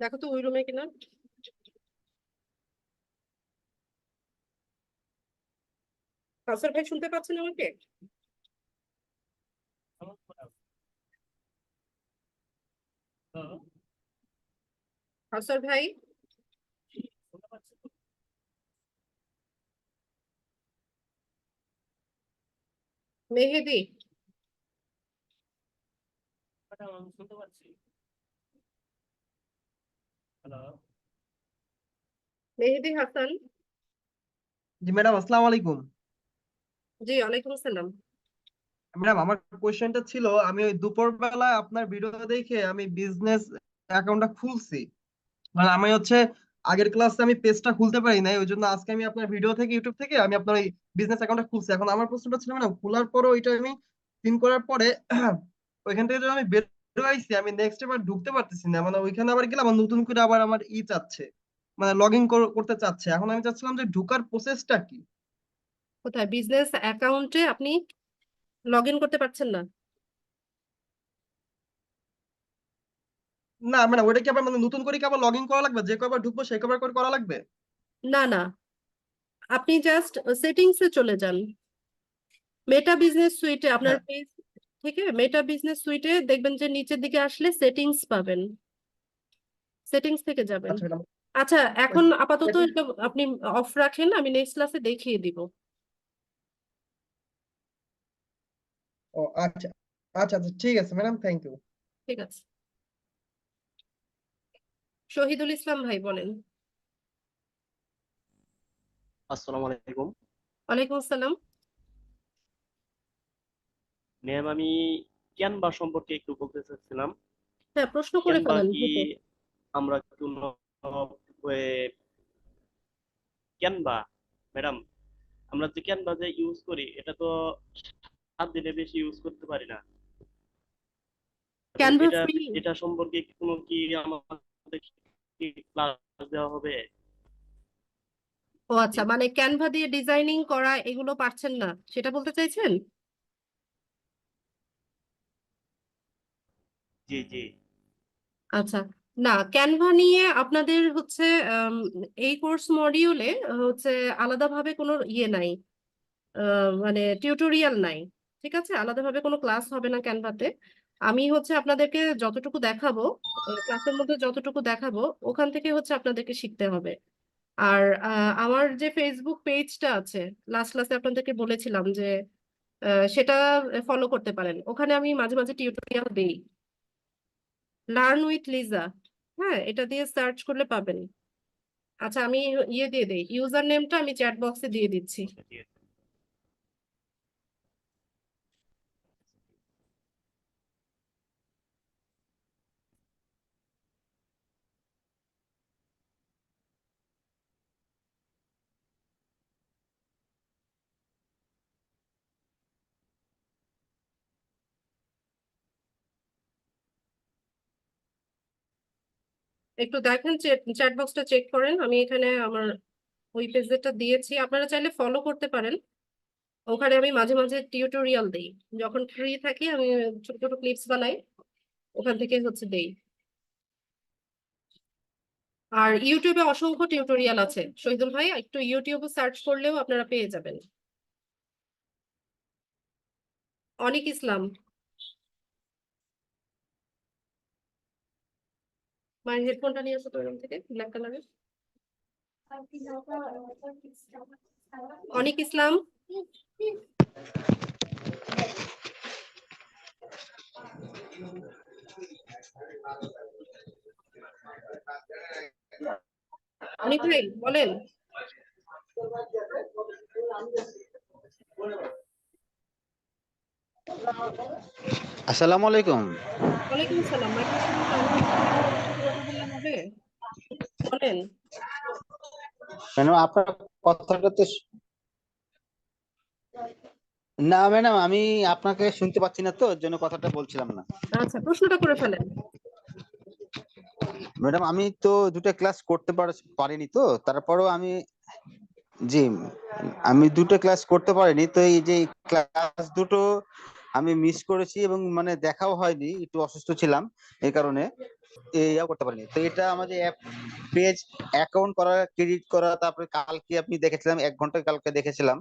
দেখো তো ওই রুমে কিনা। কাউসার ভাই শুনতে পাচ্ছেন আমাকে? কাউসার ভাই, মেহেদি, মেহেদি হাসান। জি ম্যাডাম, আসসালামু আলাইকুম। জি, ওয়ালাইকুম আসসালাম। ম্যাডাম, আমার কোশ্চেনটা ছিল, আমি ওই দুপুরবেলা আপনার ভিডিও দেখে আমি বিজনেস অ্যাকাউন্টটা খুলছি। মানে আমি হচ্ছে আগের ক্লাসে আমি পেজটা খুলতে পারি নাই, ওই জন্য আজকে আমি আপনার ভিডিও থেকে ইউটিউব থেকে আমি আপনার ওই বিজনেস অ্যাকাউন্টটা খুলছি। এখন আমার প্রশ্নটা ছিল ম্যাডাম, খোলার পরে ওইটা আমি পিন করার পরে ওইখান থেকে যখন আমি বের হইছি, আমি নেক্সট এবার ঢুকতে পারতেছি না। মানে ওইখানে আবার গেলে আমার নতুন করে আবার আমার চাচ্ছে, মানে লগ ইন করতে চাচ্ছে। এখন আমি চাচ্ছিলাম যে ঢুকার প্রসেসটা কি। কোথায় বিজনেস অ্যাকাউন্টে আপনি লগ ইন করতে পারছেন না? না মানে ওইটা কি আবার মানে নতুন করে কি আবার লগ ইন করা লাগবে? যে কয়বার ঢুকবো সেই কয়বার করে করা লাগবে? না না, আপনি জাস্ট সেটিংসে চলে যান। মেটা বিজনেস সুইটে আপনার হ্যাঁ। পেজ থেকে মেটা বিজনেস সুইটে দেখবেন যে নিচের দিকে আসলে সেটিংস পাবেন, সেটিংস থেকে যাবেন। আচ্ছা ম্যাডাম। আচ্ছা, ওই এখন আপাতত setting- এটা আপনি অফ রাখেন, আমি নেক্সট ক্লাসে দেখিয়ে দিব। ও আচ্ছা আচ্ছা আচ্ছা, ঠিক আছে ম্যাডাম, থ্যাংক ইউ। ঠিক আছে। শহীদুল ইসলাম ভাই বলেন। আসসালামু আলাইকুম ওয়ালাইকুম আসসালাম। ম্যাম, আমি ক্যানভা সম্পর্কে একটু বলতে চাচ্ছিলাম। হ্যাঁ, প্রশ্ন করে ক্যানভা ফেলেন কি দ্রুত। আমরা ক্যানভা ম্যাডাম, আমরা যে ক্যানভা যে ইউজ করি এটা তো 7 দিনে বেশি ইউজ করতে পারি না। এবং ক্যানভা এটা ফ্রি? এটা সম্পর্কে কোনো কি আমাদের ক্লাস দেওয়া হবে? ও আচ্ছা, মানে ক্যানভা দিয়ে ডিজাইনিং করা এগুলো পারছেন না সেটা বলতে চাইছেন? জি জি। আচ্ছা, না ক্যানভা নিয়ে আপনাদের হচ্ছে আম, এই কোর্স মডিউলে হচ্ছে আলাদাভাবে কোনো ইয়ে নাই, মানে টিউটোরিয়াল নাই। ঠিক আছে, আলাদাভাবে কোনো ক্লাস হবে না ক্যানভাতে। আমি হচ্ছে আপনাদেরকে যতটুকু দেখাবো, ক্লাসের মধ্যে যতটুকু দেখাবো ওখান থেকে হচ্ছে আপনাদেরকে শিখতে হবে। আর আমার যে ফেসবুক পেজটা আছে, লাস্ট ক্লাসে আপনাদেরকে বলেছিলাম যে সেটা ফলো করতে পারেন, ওখানে আমি মাঝে মাঝে টিউটোরিয়াল দিই। লার্ন উইথ লিজা, হ্যাঁ, এটা দিয়ে সার্চ করলে পাবেন। আচ্ছা, আমি ইয়ে দিয়ে দিই, ইউজার নেমটা আমি চ্যাট বক্সে দিয়ে দিচ্ছি। আচ্ছা, ঠিক আছে। একটু দেখেন, চ্যাট বক্সটা চেক করেন, আমি এখানে আমার ওই পেজটা দিয়েছি, আপনারা চাইলে ফলো করতে পারেন। ওখানে আমি মাঝে মাঝে টিউটোরিয়াল দেই, যখন ফ্রি থাকি আমি ছোট ছোট ক্লিপস বানাই, ওখান থেকে হচ্ছে দেই। আর ইউটিউবে অসংখ্য টিউটোরিয়াল আছে শহীদুল ভাই, একটু ইউটিউবে সার্চ করলেও আপনারা পেয়ে যাবেন। অনিক ইসলাম, মায়ের হেডফোনটা নিয়ে আসো তো এরকম থেকে ব্ল্যাক কালারের। অনিক ইসলাম, অনিক ভাই বলেন। আসসালামু আলাইকুম। ওয়ালাইকুম আসসালাম। মাইক্রোফোনটা অন করে কথা বললে হবে? বলেন। ম্যাডাম, আপনার কথাটা তো না ম্যাডাম, আমি আপনাকে শুনতে পাচ্ছি না, তো ওর জন্য কথাটা বলছিলাম না। আচ্ছা, প্রশ্নটা করে ফেলেন। ম্যাডাম, আমি তো দুটো ক্লাস করতে পারিনি, তো তারপরেও জি আমি দুটো ক্লাস করতে পারিনি, তো এই যে ক্লাস দুটো আমি মিস করেছি এবং মানে দেখাও হয়নি, একটু অসুস্থ ছিলাম এই কারণে। ইয়া করতে পারিনি। তো এটা আমাদের পেজ অ্যাকাউন্ট করা, ক্রেডিট করা, তারপরে কালকে আপনি দেখেছিলাম 1 ঘন্টা কালকে দেখেছিলাম,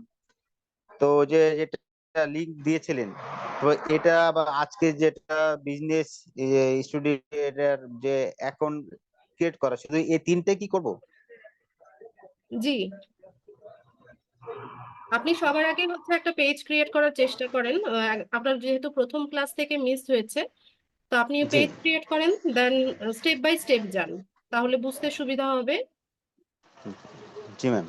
তো যে যেটা লিংক দিয়েছিলেন, তো এটা বা আজকে যেটা বিজনেস স্টুডেন্টের যে অ্যাকাউন্ট ক্রিয়েট করা, শুধু এই তিনটে কি করব? জি, আপনি সবার আগে হচ্ছে একটা পেজ ক্রিয়েট করার চেষ্টা করেন। আপনার যেহেতু প্রথম ক্লাস থেকে মিস হয়েছে, তো আপনি জি পেজ ক্রিয়েট করেন, দেন স্টেপ বাই স্টেপ যান, তাহলে বুঝতে সুবিধা হবে। জি ম্যাম,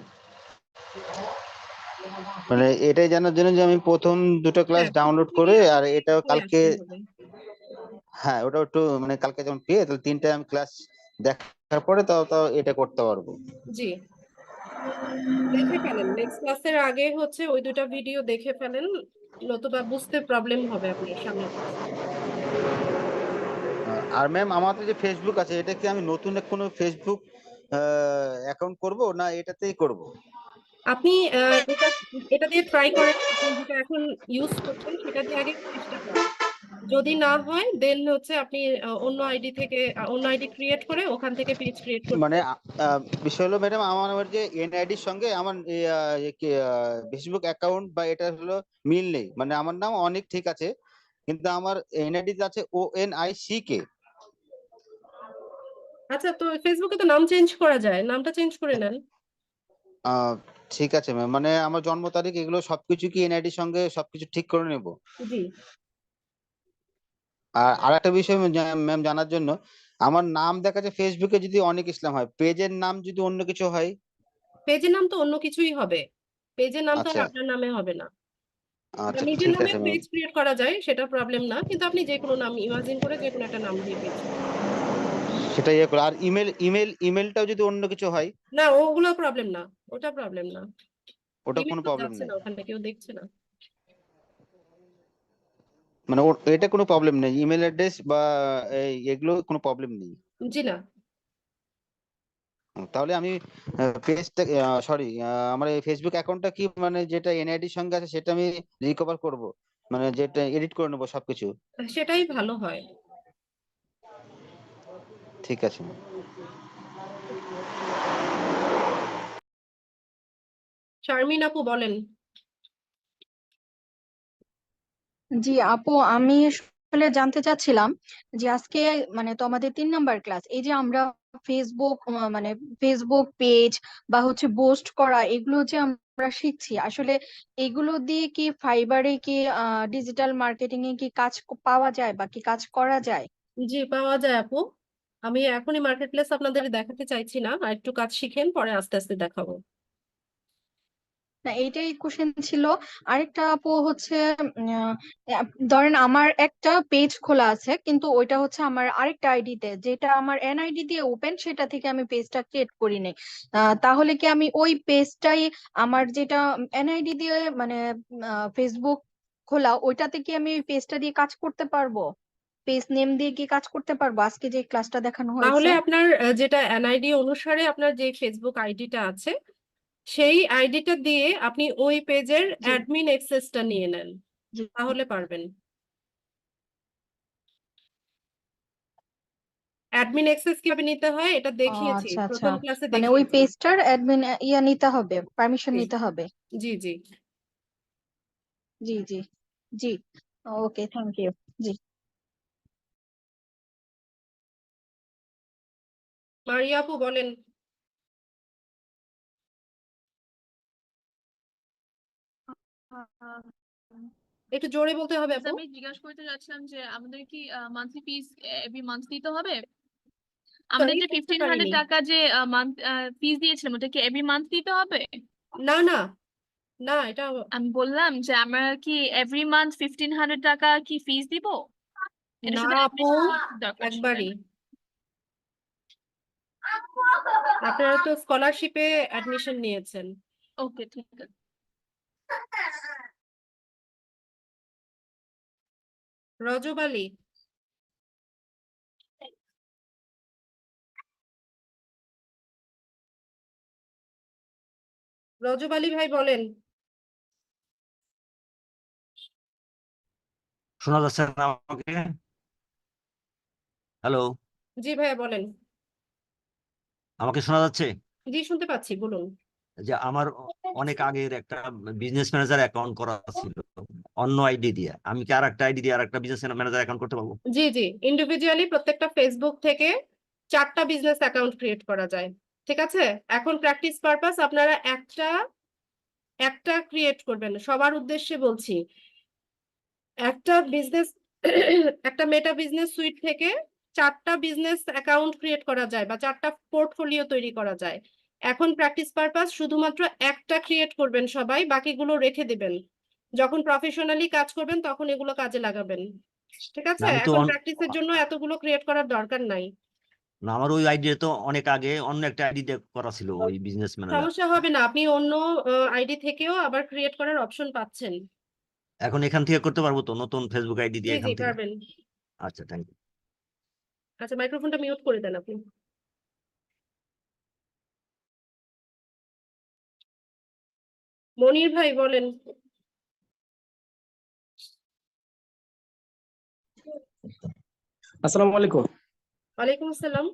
মানে এটাই জানার জন্য যে আমি প্রথম দুটো ক্লাস হ্যাঁ, প্রথম ডাউনলোড করে, থেকেই আর আপনাকে এটাও করে কালকে, আসতে হবে। হ্যাঁ ওটা একটু মানে কালকে যখন পেয়ে তাহলে তিনটে আমি ক্লাস দেখার পরে তাও তাও এটা করতে পারবো। জি, দেখে ফেলেন, নেক্সট ক্লাসের আগে হচ্ছে ওই দুটো ভিডিও দেখে ফেলেন, নতুবা বুঝতে প্রবলেম হবে আপনার সামনের ক্লাসে। আর ম্যাম আমাদের যে ফেসবুক আছে, এটা কি আমি নতুন কোনো ফেসবুক অ্যাকাউন্ট করব না এটাতেই করব? আপনি এটা এটা দিয়ে ট্রাই করেন, আপনি যেটা এখন ইউজ করছেন সেটা দিয়ে আগে চেষ্টা করেন। যদি না হয় দেন হচ্ছে আপনি অন্য আইডি থেকে অন্য আইডি ক্রিয়েট করে ওখান থেকে পেজ ক্রিয়েট করতে। মানে বিষয় হলো ম্যাডাম, আমার যে এনআইডির সঙ্গে আমার ফেসবুক অ্যাকাউন্ট বা এটা হলো মিল নেই। মানে আমার নাম অনেক ঠিক আছে, কিন্তু আমার এনআইডি আছে ONICK। আচ্ছা, তো ফেসবুকে তো নাম চেঞ্জ করা যায়, নামটা চেঞ্জ করে নেন। আহ ঠিক আছে ম্যাম, মানে আমার জন্ম তারিখ এগুলো সবকিছু কি এনআইডির সঙ্গে সবকিছু ঠিক করে নেব? জি, আর আরেকটা বিষয় ম্যাম জানার জন্য, আমার নাম দেখা যায় ফেসবুকে যদি অনেক ইসলাম হয়, পেজের নাম যদি অন্য কিছু হয়? পেজের নাম তো অন্য কিছুই হবে, পেজের নাম তো আর আচ্ছা আপনার নামে হবে না। আচ্ছা, নিজের ঠিক নামে আছে ম্যাম। পেজ ক্রিয়েট করা যায়, সেটা প্রবলেম না, কিন্তু আপনি যে কোনো নাম ইমাজিন করে যে কোনো একটা নাম দিয়ে পেজ। সেটা ইয়ে করে। আর ইমেলটাও যদি অন্য কিছু হয়? না, ওগুলো প্রবলেম না, ওটা প্রবলেম না। ওটা ইমেল কোনো তো প্রবলেম যাচ্ছে নেই? না, ওখানে কেউ দেখছে না। মানে এটা কোনো প্রবলেম নেই, ইমেল অ্যাড্রেস বা এগুলো কোনো প্রবলেম নেই? জি না। তাহলে আমি পেজটা, সরি, আমার এই ফেসবুক অ্যাকাউন্টটা কি মানে যেটা এনআইডির সঙ্গে আছে সেটা আমি রিকভার করব, মানে যেটা এডিট করে নেবো সবকিছু? সেটাই ভালো হয়। ঠিক আছে। শারমিন আপু বলেন। জি আপু, আমি আসলে জানতে চাচ্ছিলাম যে আজকে মানে তো আমাদের 3 নাম্বার ক্লাস, এই যে আমরা ফেসবুক মানে ফেসবুক পেজ বা হচ্ছে পোস্ট করা, এগুলো যে আমরা শিখছি আসলে, এগুলো দিয়ে কি ফাইবারে কি ডিজিটাল মার্কেটিং এ কি কাজ পাওয়া যায় বা কি কাজ করা যায়? জি, পাওয়া যায় আপু। আমি এখনই মার্কেট প্লেস আপনাদের দেখাতে চাইছি না, আর একটু কাজ শিখেন, পরে আস্তে আস্তে দেখাবো। না, এইটাই কোশ্চেন ছিল। আরেকটা আপু হচ্ছে ধরেন আমার একটা পেজ খোলা আছে, কিন্তু ওইটা হচ্ছে আমার আরেকটা আইডিতে, যেটা আমার এনআইডি দিয়ে ওপেন, সেটা থেকে আমি পেজটা ক্রিয়েট করি নাই। তাহলে কি আমি ওই পেজটাই, আমার যেটা এনআইডি দিয়ে মানে ফেসবুক খোলা, ওইটাতে কি আমি ওই পেজটা দিয়ে কাজ করতে পারবো? পেজ নেম দিয়ে কি কাজ করতে পারবো আজকে যে ক্লাসটা দেখানো হয়েছে? তাহলে আপনার যেটা এনআইডি অনুসারে আপনার যে ফেসবুক আইডিটা আছে, সেই আইডিটা দিয়ে আপনি ওই পেজের জি অ্যাডমিন অ্যাক্সেসটা নিয়ে নেন, জি। তাহলে পারবেন। অ্যাডমিন অ্যাক্সেস কিভাবে নিতে হয় এটা ও দেখিয়েছি, আচ্ছা আচ্ছা, প্রথম ক্লাসে মানে ওই দেখিয়েছি। পেজটার অ্যাডমিন ইয়া নিতে হবে, পারমিশন জি নিতে হবে। জি জি। জি জি। জি, ওকে, থ্যাংক ইউ। জি। মারিয়া আপু বলেন। আহ, একটু জোরে বলতে হবে আপু। আমি জিজ্ঞাসা করতে যাচ্ছিলাম যে আমাদের কি মান্থলি ফিস এভরি মান্থ দিতে হবে? আমাদের সরি, যে বুঝতে 1500 পারিনি। টাকা যে মান্থ ফিস দিয়েছিলাম, ওটা কি এভরি মান্থ দিতে হবে? না না, না এটা আমি বললাম যে আমরা কি এভরি মান্থ 1500 টাকা কি ফিস দিব? এটা না শুধু আপু, admission দরকার ছিল, তাই একবারই। না? আপনারা তো স্কলারশিপে অ্যাডমিশন নিয়েছেন। ওকে, ঠিক আছে। রজব আলী, রজব আলী ভাই বলেন। শোনা যাচ্ছে না আমাকে? হ্যালো? জি ভাইয়া বলেন। আমাকে শোনা যাচ্ছে? জি শুনতে পাচ্ছি, বলুন। যে আমার অনেক আগের একটা বিজনেস ম্যানেজার অ্যাকাউন্ট করা ছিল অন্য আইডি দিয়ে, আমি কি আর একটা আইডি দিয়ে আর একটা বিজনেস ম্যানেজার অ্যাকাউন্ট করতে পারবো? জি জি, ইন্ডিভিজুয়ালি প্রত্যেকটা ফেসবুক থেকে 4টা বিজনেস অ্যাকাউন্ট ক্রিয়েট করা যায়। ঠিক আছে, এখন প্র্যাকটিস পারপাস আপনারা একটা একটা ক্রিয়েট করবেন, সবার উদ্দেশ্যে বলছি। একটা বিজনেস একটা মেটা বিজনেস সুইট থেকে 4টা বিজনেস অ্যাকাউন্ট ক্রিয়েট করা যায় বা 4টা পোর্টফোলিও তৈরি করা যায়। এখন প্র্যাকটিস পারপাস শুধুমাত্র একটা ক্রিয়েট করবেন সবাই, বাকিগুলো রেখে দিবেন। যখন প্রফেশনালি কাজ করবেন তখন এগুলো কাজে লাগাবেন। ঠিক না আছে, আমি তো এখন প্র্যাকটিসের জন্য এতগুলো ক্রিয়েট করার দরকার নাই। না, আমার ওই আইডি তো অনেক আগে অন্য একটা আইডি দিয়ে করা ছিল ওই বিজনেস ম্যানেজার। সমস্যা হবে না, আপনি অন্য আইডি থেকেও আবার ক্রিয়েট করার অপশন পাচ্ছেন। এখন এখান থেকে করতে পারবো তো, নতুন ফেসবুক আইডি জি দিয়ে এখান জি থেকে? পারবেন। আচ্ছা, থ্যাংক ইউ। আচ্ছা, মাইক্রোফোনটা মিউট করে দেন আপনি। মনির ভাই বলেন। আসসালামু আলাইকুম ওয়ালাইকুম আসসালাম।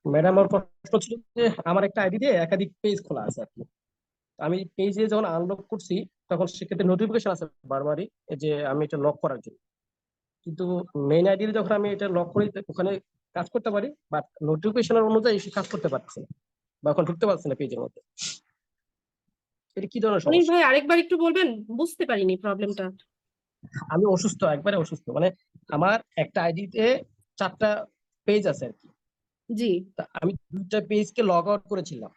ম্যাডাম। আমার প্রশ্ন ছিল যে আমার একটা আইডি দিয়ে একাধিক পেজ খোলা আছে আর কি। আমি পেজে যখন আনলক করছি তখন সেক্ষেত্রে নোটিফিকেশন আছে বারবারই যে আমি এটা লক করার জন্য, কিন্তু মেইন আইডি যখন আমি এটা লক করি ওখানে কাজ করতে পারি, বাট নোটিফিকেশনের অনুযায়ী সে কাজ করতে পারছে না বা এখন ঢুকতে পারছে না পেজের মধ্যে। এটা কি ধরনের মনির সমস্যা? ভাই আরেকবার একটু বলবেন, বুঝতে পারিনি প্রবলেমটা। আমি অসুস্থ, একবারে অসুস্থ, মানে আমার একটা আইডিতে 4টা পেজ আছে আর কি। জি, তা আমি 2টা পেজকে লগ আউট করেছিলাম,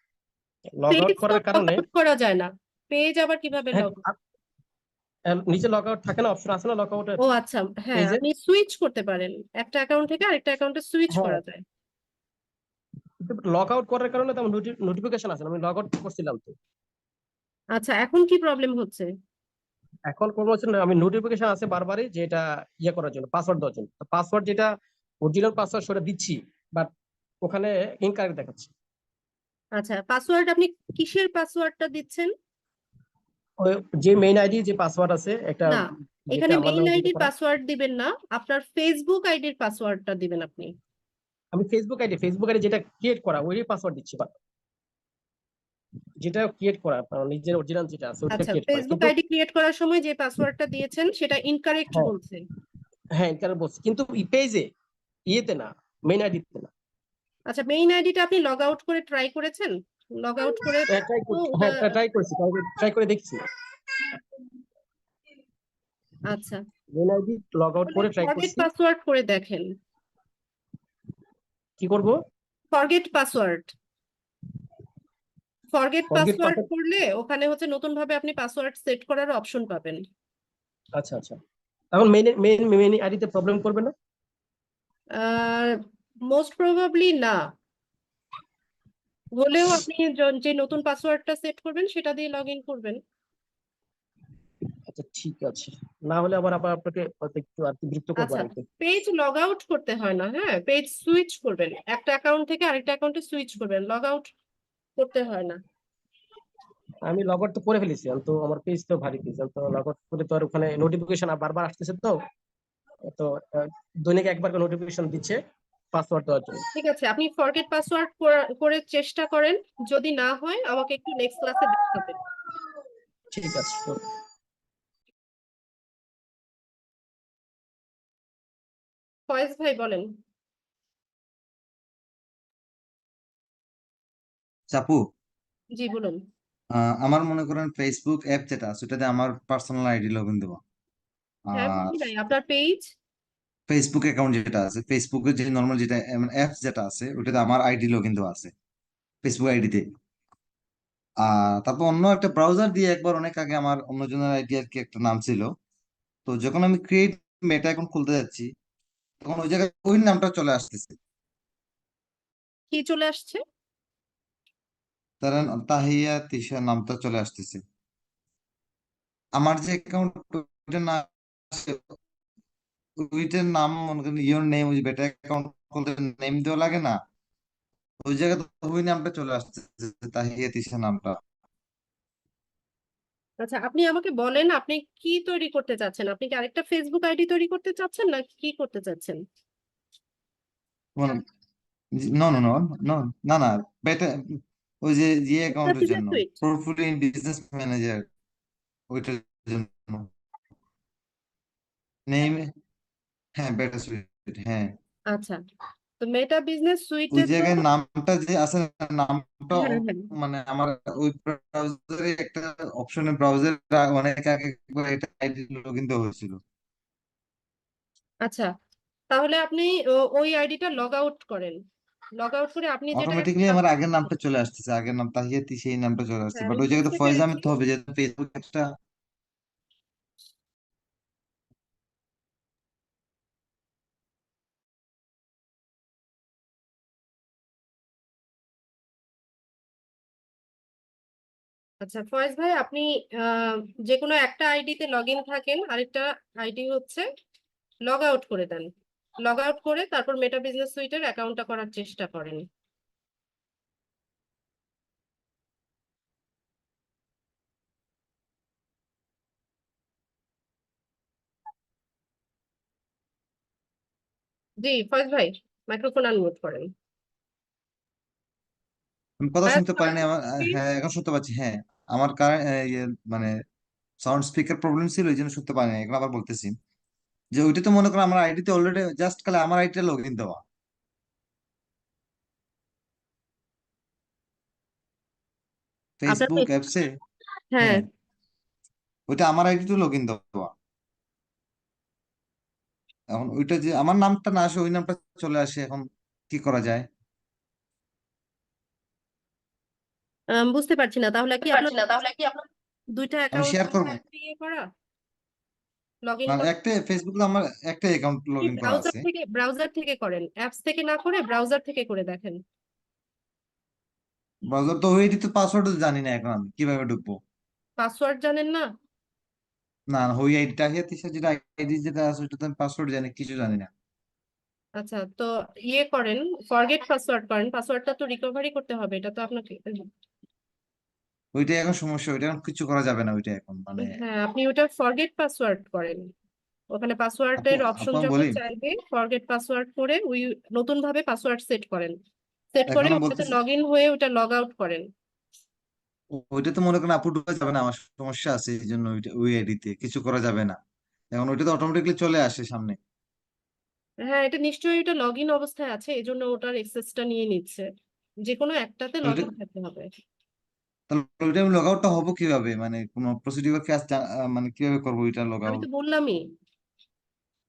লগ আউট পেজ তো করার লগ কারণে আউট করা যায় না। পেজ আবার কিভাবে হ্যাঁ, লগ? নিচে লগ আউট থাকে না, অপশন আছে না লগ আউটের ও আচ্ছা, হ্যাঁ পেজে? আপনি সুইচ করতে পারেন, একটা অ্যাকাউন্ট থেকে আরেকটা অ্যাকাউন্টে সুইচ হ্যাঁ, করা যায়। লগ আউট করার কারণে তো নোটিফিকেশন আছে না, আমি লগ আউট করছিলাম তো। আচ্ছা, এখন কি প্রবলেম হচ্ছে? এখন কোন হচ্ছে না, আমি নোটিফিকেশন আছে বারবারই যে এটা ইয়ে করার জন্য, পাসওয়ার্ড দেওয়ার জন্য। পাসওয়ার্ড যেটা অরিজিনাল পাসওয়ার্ড সেটা দিচ্ছি, বাট ওখানে ইনকারেক্ট দেখাচ্ছে। আচ্ছা, পাসওয়ার্ড আপনি কিসের পাসওয়ার্ডটা দিচ্ছেন? ওই যে মেইন আইডি যে পাসওয়ার্ড আছে একটা, না, যেটা এখানে আমার মেইল নামে যেটা আইডির করা, পাসওয়ার্ড দিবেন না, আপনার ফেসবুক আইডির পাসওয়ার্ডটা দিবেন আপনি। আমি ফেসবুক আইডি যেটা ক্রিয়েট করা ওই পাসওয়ার্ড দিচ্ছি, but যেটা ক্রিয়েট করা আপনার নিজের অরিজিনাল যেটা আছে ওটা আচ্ছা, ক্রিয়েট করা, ফেসবুক কিন্তু আইডি ক্রিয়েট করার সময় যে পাসওয়ার্ডটা দিয়েছেন সেটা ইনকারেক্ট হ্যাঁ বলছে। হ্যাঁ ইনকারেক্ট বলছি, কিন্তু পেজে ইয়েতে না, মেইন আইডিতে না। আচ্ছা, মেইন আইডিটা আপনি লগ আউট করে ট্রাই করেছেন? লগ আউট করে ট্রাই তো করছি, ওটা, হ্যাঁ ট্রাই করেছি, ট্রাই করে দেখছি। আচ্ছা মেইল আইডি লগ আউট করে ট্রাই ফরগেট করছি। পাসওয়ার্ড করে দেখেন। কি করব? Forget password, forget forget password password. করলে ওখানে হচ্ছে নতুন ভাবে আপনি পাসওয়ার্ড সেট করার অপশন পাবেন। আচ্ছা আচ্ছা, এখন মেইন আইডিতে প্রবলেম করবে না? মোস্ট প্রবাবলি না, হলেও আপনি যে নতুন পাসওয়ার্ডটা সেট করবেন সেটা দিয়ে লগ ইন করবেন। আচ্ছা ঠিক আছে, না হলে আবার আপনাকে হয়তো একটু আর কি বিরক্ত করবো আচ্ছা, আর কি। পেজ লগ আউট করতে হয় না, হ্যাঁ পেজ সুইচ করবেন, একটা অ্যাকাউন্ট থেকে আরেকটা অ্যাকাউন্টে সুইচ করবেন, লগ আউট করতে হয় না। আমি লগ আউট তো করে ফেলেছি, আমি তো আমার পেজ তো ভারী পেজ, আমি তো লগ আউট করে তো আর ওখানে নোটিফিকেশন বারবার আসতেছে তো, তো দৈনিক একবার করে নোটিফিকেশন দিচ্ছে পাসওয়ার্ড দেওয়ার জন্য। ঠিক আছে, আপনি ফরগেট পাসওয়ার্ড করে চেষ্টা করেন, যদি না হয় আমাকে একটু নেক্সট ক্লাসে দেখাবেন। ঠিক আছে। ফয়েজ ভাই বলেন। চাপু, জি বলুন। আমার মনে করেন ফেসবুক অ্যাপ যেটা আছে ওটাতে আমার পার্সোনাল আইডি লগ ইন দেবো। হ্যাঁ আর বুঝি নাই, আপনার পেজ? ফেসবুক অ্যাকাউন্ট যেটা আছে, ফেসবুকের যে নর্মাল যেটা অ্যাপস যেটা আছে ওটাতে আমার আইডি লগ ইন দেওয়া আছে ফেসবুক আইডিতে। আর তারপর অন্য একটা ব্রাউজার দিয়ে একবার অনেক আগে আমার অন্যজনের আইডি আর কি একটা নাম ছিল, তো যখন আমি ক্রিয়েট মেটা অ্যাকাউন্ট খুলতে যাচ্ছি তখন ওই জায়গায় ওই নামটা চলে আসতেছে, কি চলে আসছে? তারা তাহিয়া তিশা নামটা চলে আসতেছে। আমার যে অ্যাকাউন্ট ওইটার নাম আছে, ওইটার নাম মনে করেন ইওর নেম, ওই বেটা অ্যাকাউন্ট খুলতে নেম দেওয়া লাগে না, ওই জায়গায় তো ওই নামটা চলে আসতেছে, তাহিয়া তিশা নামটা। আচ্ছা, আপনি আমাকে বলেন আপনি কি তৈরি করতে চাচ্ছেন, আপনি কি আরেকটা ফেসবুক আইডি তৈরি করতে চাচ্ছেন না কি করতে চাচ্ছেন? মানে নো নো নো নো না না বেটা ওই যে অ্যাকাউন্টের বিজনেস জন্য sweet. Portfolio in business manager ওইটার জন্য নেম হ্যাঁ বেটা সুইট হ্যাঁ আচ্ছা, তো মেটা বিজনেস সুইটে ওই তো জায়গায় নামটা যে আছে না, নামটা হ্যাঁ হ্যাঁ মানে আমার ওই ব্রাউজারে একটা অপশনে ব্রাউজার অনেক আগে একবার এটা আইডি লগইন দেওয়া হয়েছিল আচ্ছা, তাহলে আপনি ওই আইডিটা লগ আউট করেন। লগ আউট করে আপনি যেটা অটোমেটিকলি আমার আগের নামটা চলে আসতেছে আগের নাম তাহিয়াতি সেই নামটা চলে আসছে হ্যাঁ বাট আমি ওই জায়গায় তো বুঝতে ফয়েজ পেরেছি। আহমেদ তো হবে যেহেতু ফেসবুক একটা আচ্ছা ফয়েজ ভাই, আপনি আহ, যে কোনো একটা আইডিতে লগ ইন থাকেন, আরেকটা আইডি হচ্ছে লগ আউট করে দেন। লগ আউট করে তারপর মেটা বিজনেস সুইটের অ্যাকাউন্টটা করার চেষ্টা করেন। জি ফয়েজ ভাই, মাইক্রোফোন আনমিউট করেন। আমি কথা আয়াত শুনতে পারিনি আমার হ্যাঁ এখন শুনতে পাচ্ছি হ্যাঁ আমার মানে সাউন্ড স্পিকার প্রবলেম ছিল এই জন্য শুনতে পারিনি এখন আবার বলতেছি যে ওইটা তো মনে করো আমার আইডিতে অলরেডি জাস্ট খালি আমার আইডিতে লগ ইন দেওয়া আপনার ফেসবুক অ্যাপসে হ্যাঁ হ্যাঁ ওইটা আমার আইডিতে লগ ইন দেওয়া এখন ওইটা যে আমার নামটা না আসে ওই নামটা চলে আসে এখন কি করা যায় বুঝতে পারছি না, তাহলে কি আপনার দুইটা আমি অ্যাকাউন্ট শেয়ার করবো ইয়ে করা, লগ ইন না করা? একটা ফেসবুকে আমার একটা অ্যাকাউন্ট লগ ইন করা আছে ব্রাউজার থেকে করেন, অ্যাপস থেকে না করে ব্রাউজার থেকে করে দেখেন। ব্রাউজার তো ওই তো পাসওয়ার্ড জানি না এখন আমি কিভাবে ঢুকবো পাসওয়ার্ড জানেন না? না না, ওই আইডিটা হিয়াতিশা যেটা আইডি যেটা আছে ওইটা তো আমি পাসওয়ার্ড জানি কিছু জানি না আচ্ছা, তো ইয়ে করেন, ফরগেট পাসওয়ার্ড করেন। পাসওয়ার্ডটা তো রিকভারি করতে হবে, এটা তো আপনাকে। ওইটাই এখন সমস্যা ওইটা এখন কিছু করা যাবে না ওইটা এখন মানে হ্যাঁ, আপনি ওটা ফরগেট পাসওয়ার্ড করেন। ওখানে আপু পাসওয়ার্ডের অপশন আপু আমি যখন বলি চাইবে ফরগেট পাসওয়ার্ড করে ওই নতুন ভাবে পাসওয়ার্ড সেট করেন। সেট করে এখন আমি ওটাতে বলতেছি লগ ইন হয়ে ওটা লগ আউট করেন। ওইটা তো মনে করেন আপু ঢুকা যাবে না আমার সমস্যা আছে এই জন্য ওইটা ওই আইডিতে কিছু করা যাবে না এখন ওইটা তো অটোমেটিকলি চলে আসে সামনে হ্যাঁ, এটা নিশ্চয়ই এটা লগ ইন অবস্থায় আছে, এই জন্য ওটার অ্যাক্সেসটা নিয়ে নিচ্ছে। যে কোনো একটাতে লগ ওইটা ইন থাকতে হবে। তাহলে ওইটা আমি লগ আউটটা হবো কিভাবে মানে কোনো প্রসিডিউর কি মানে কিভাবে করবো ওইটা লগ আমি আউট তো বললামই,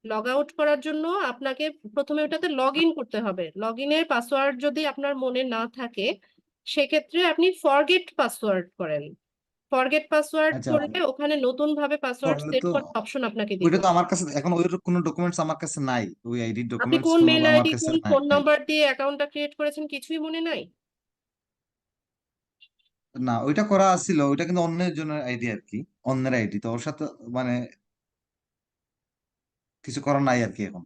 লগ আউট করার জন্য আপনাকে প্রথমে ওটাতে লগ ইন করতে হবে। লগ ইনের পাসওয়ার্ড যদি আপনার মনে না থাকে, সেক্ষেত্রে আপনি ফরগেট পাসওয়ার্ড করেন। ফরগেট পাসওয়ার্ড আচ্ছা করলে ওখানে নতুন ভাবে পাসওয়ার্ড তাহলে সেট তো করার অপশন আপনাকে ওইটা দিবে। তো আমার কাছে এখন ওই কোনো ডকুমেন্টস আমার কাছে নাই ওই আইডি আপনি ডকুমেন্টস কোন কোনো মেল আমার আইডি কাছে কোন ফোন নাই নাম্বার দিয়ে অ্যাকাউন্টটা ক্রিয়েট করেছেন কিছুই মনে নাই? না ওইটা করা ছিল ওইটা কিন্তু অন্যের জন্য আইডি আর কি অন্যের আইডি তো ওর সাথে মানে কিছু করার নাই আর কি এখন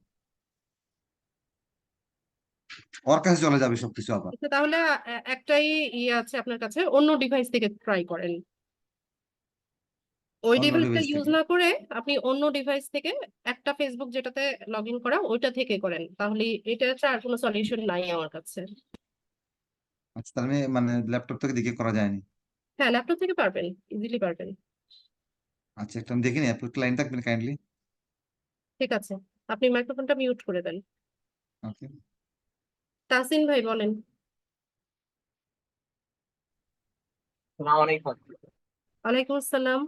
ওর কাছে চলে যাবে সবকিছু আবার আচ্ছা, তাহলে একটাই ইয়ে আছে আপনার কাছে, অন্য ডিভাইস থেকে ট্রাই করেন। ওই অন্য ডিভাইসটা ডিভাইস ইউজ থেকে না করে আপনি অন্য ডিভাইস থেকে একটা ফেসবুক যেটাতে লগ ইন করা ওইটা থেকে করেন, তাহলে এটা আর কোনো সলিউশন নাই আমার কাছে। আচ্ছা তাহলে মানে ল্যাপটপ থেকে দেখে করা যায়নি হ্যাঁ, ল্যাপটপ থেকে পারবেন, ইজিলি পারবেন। আচ্ছা একটা আমি দেখিনি আপনি লাইন থাকবেন কাইন্ডলি ঠিক আছে, আপনি মাইক্রোফোনটা মিউট করে দেন। ওকে তাসিন ভাই বলেন। ওয়ালাইকুম আসসালাম।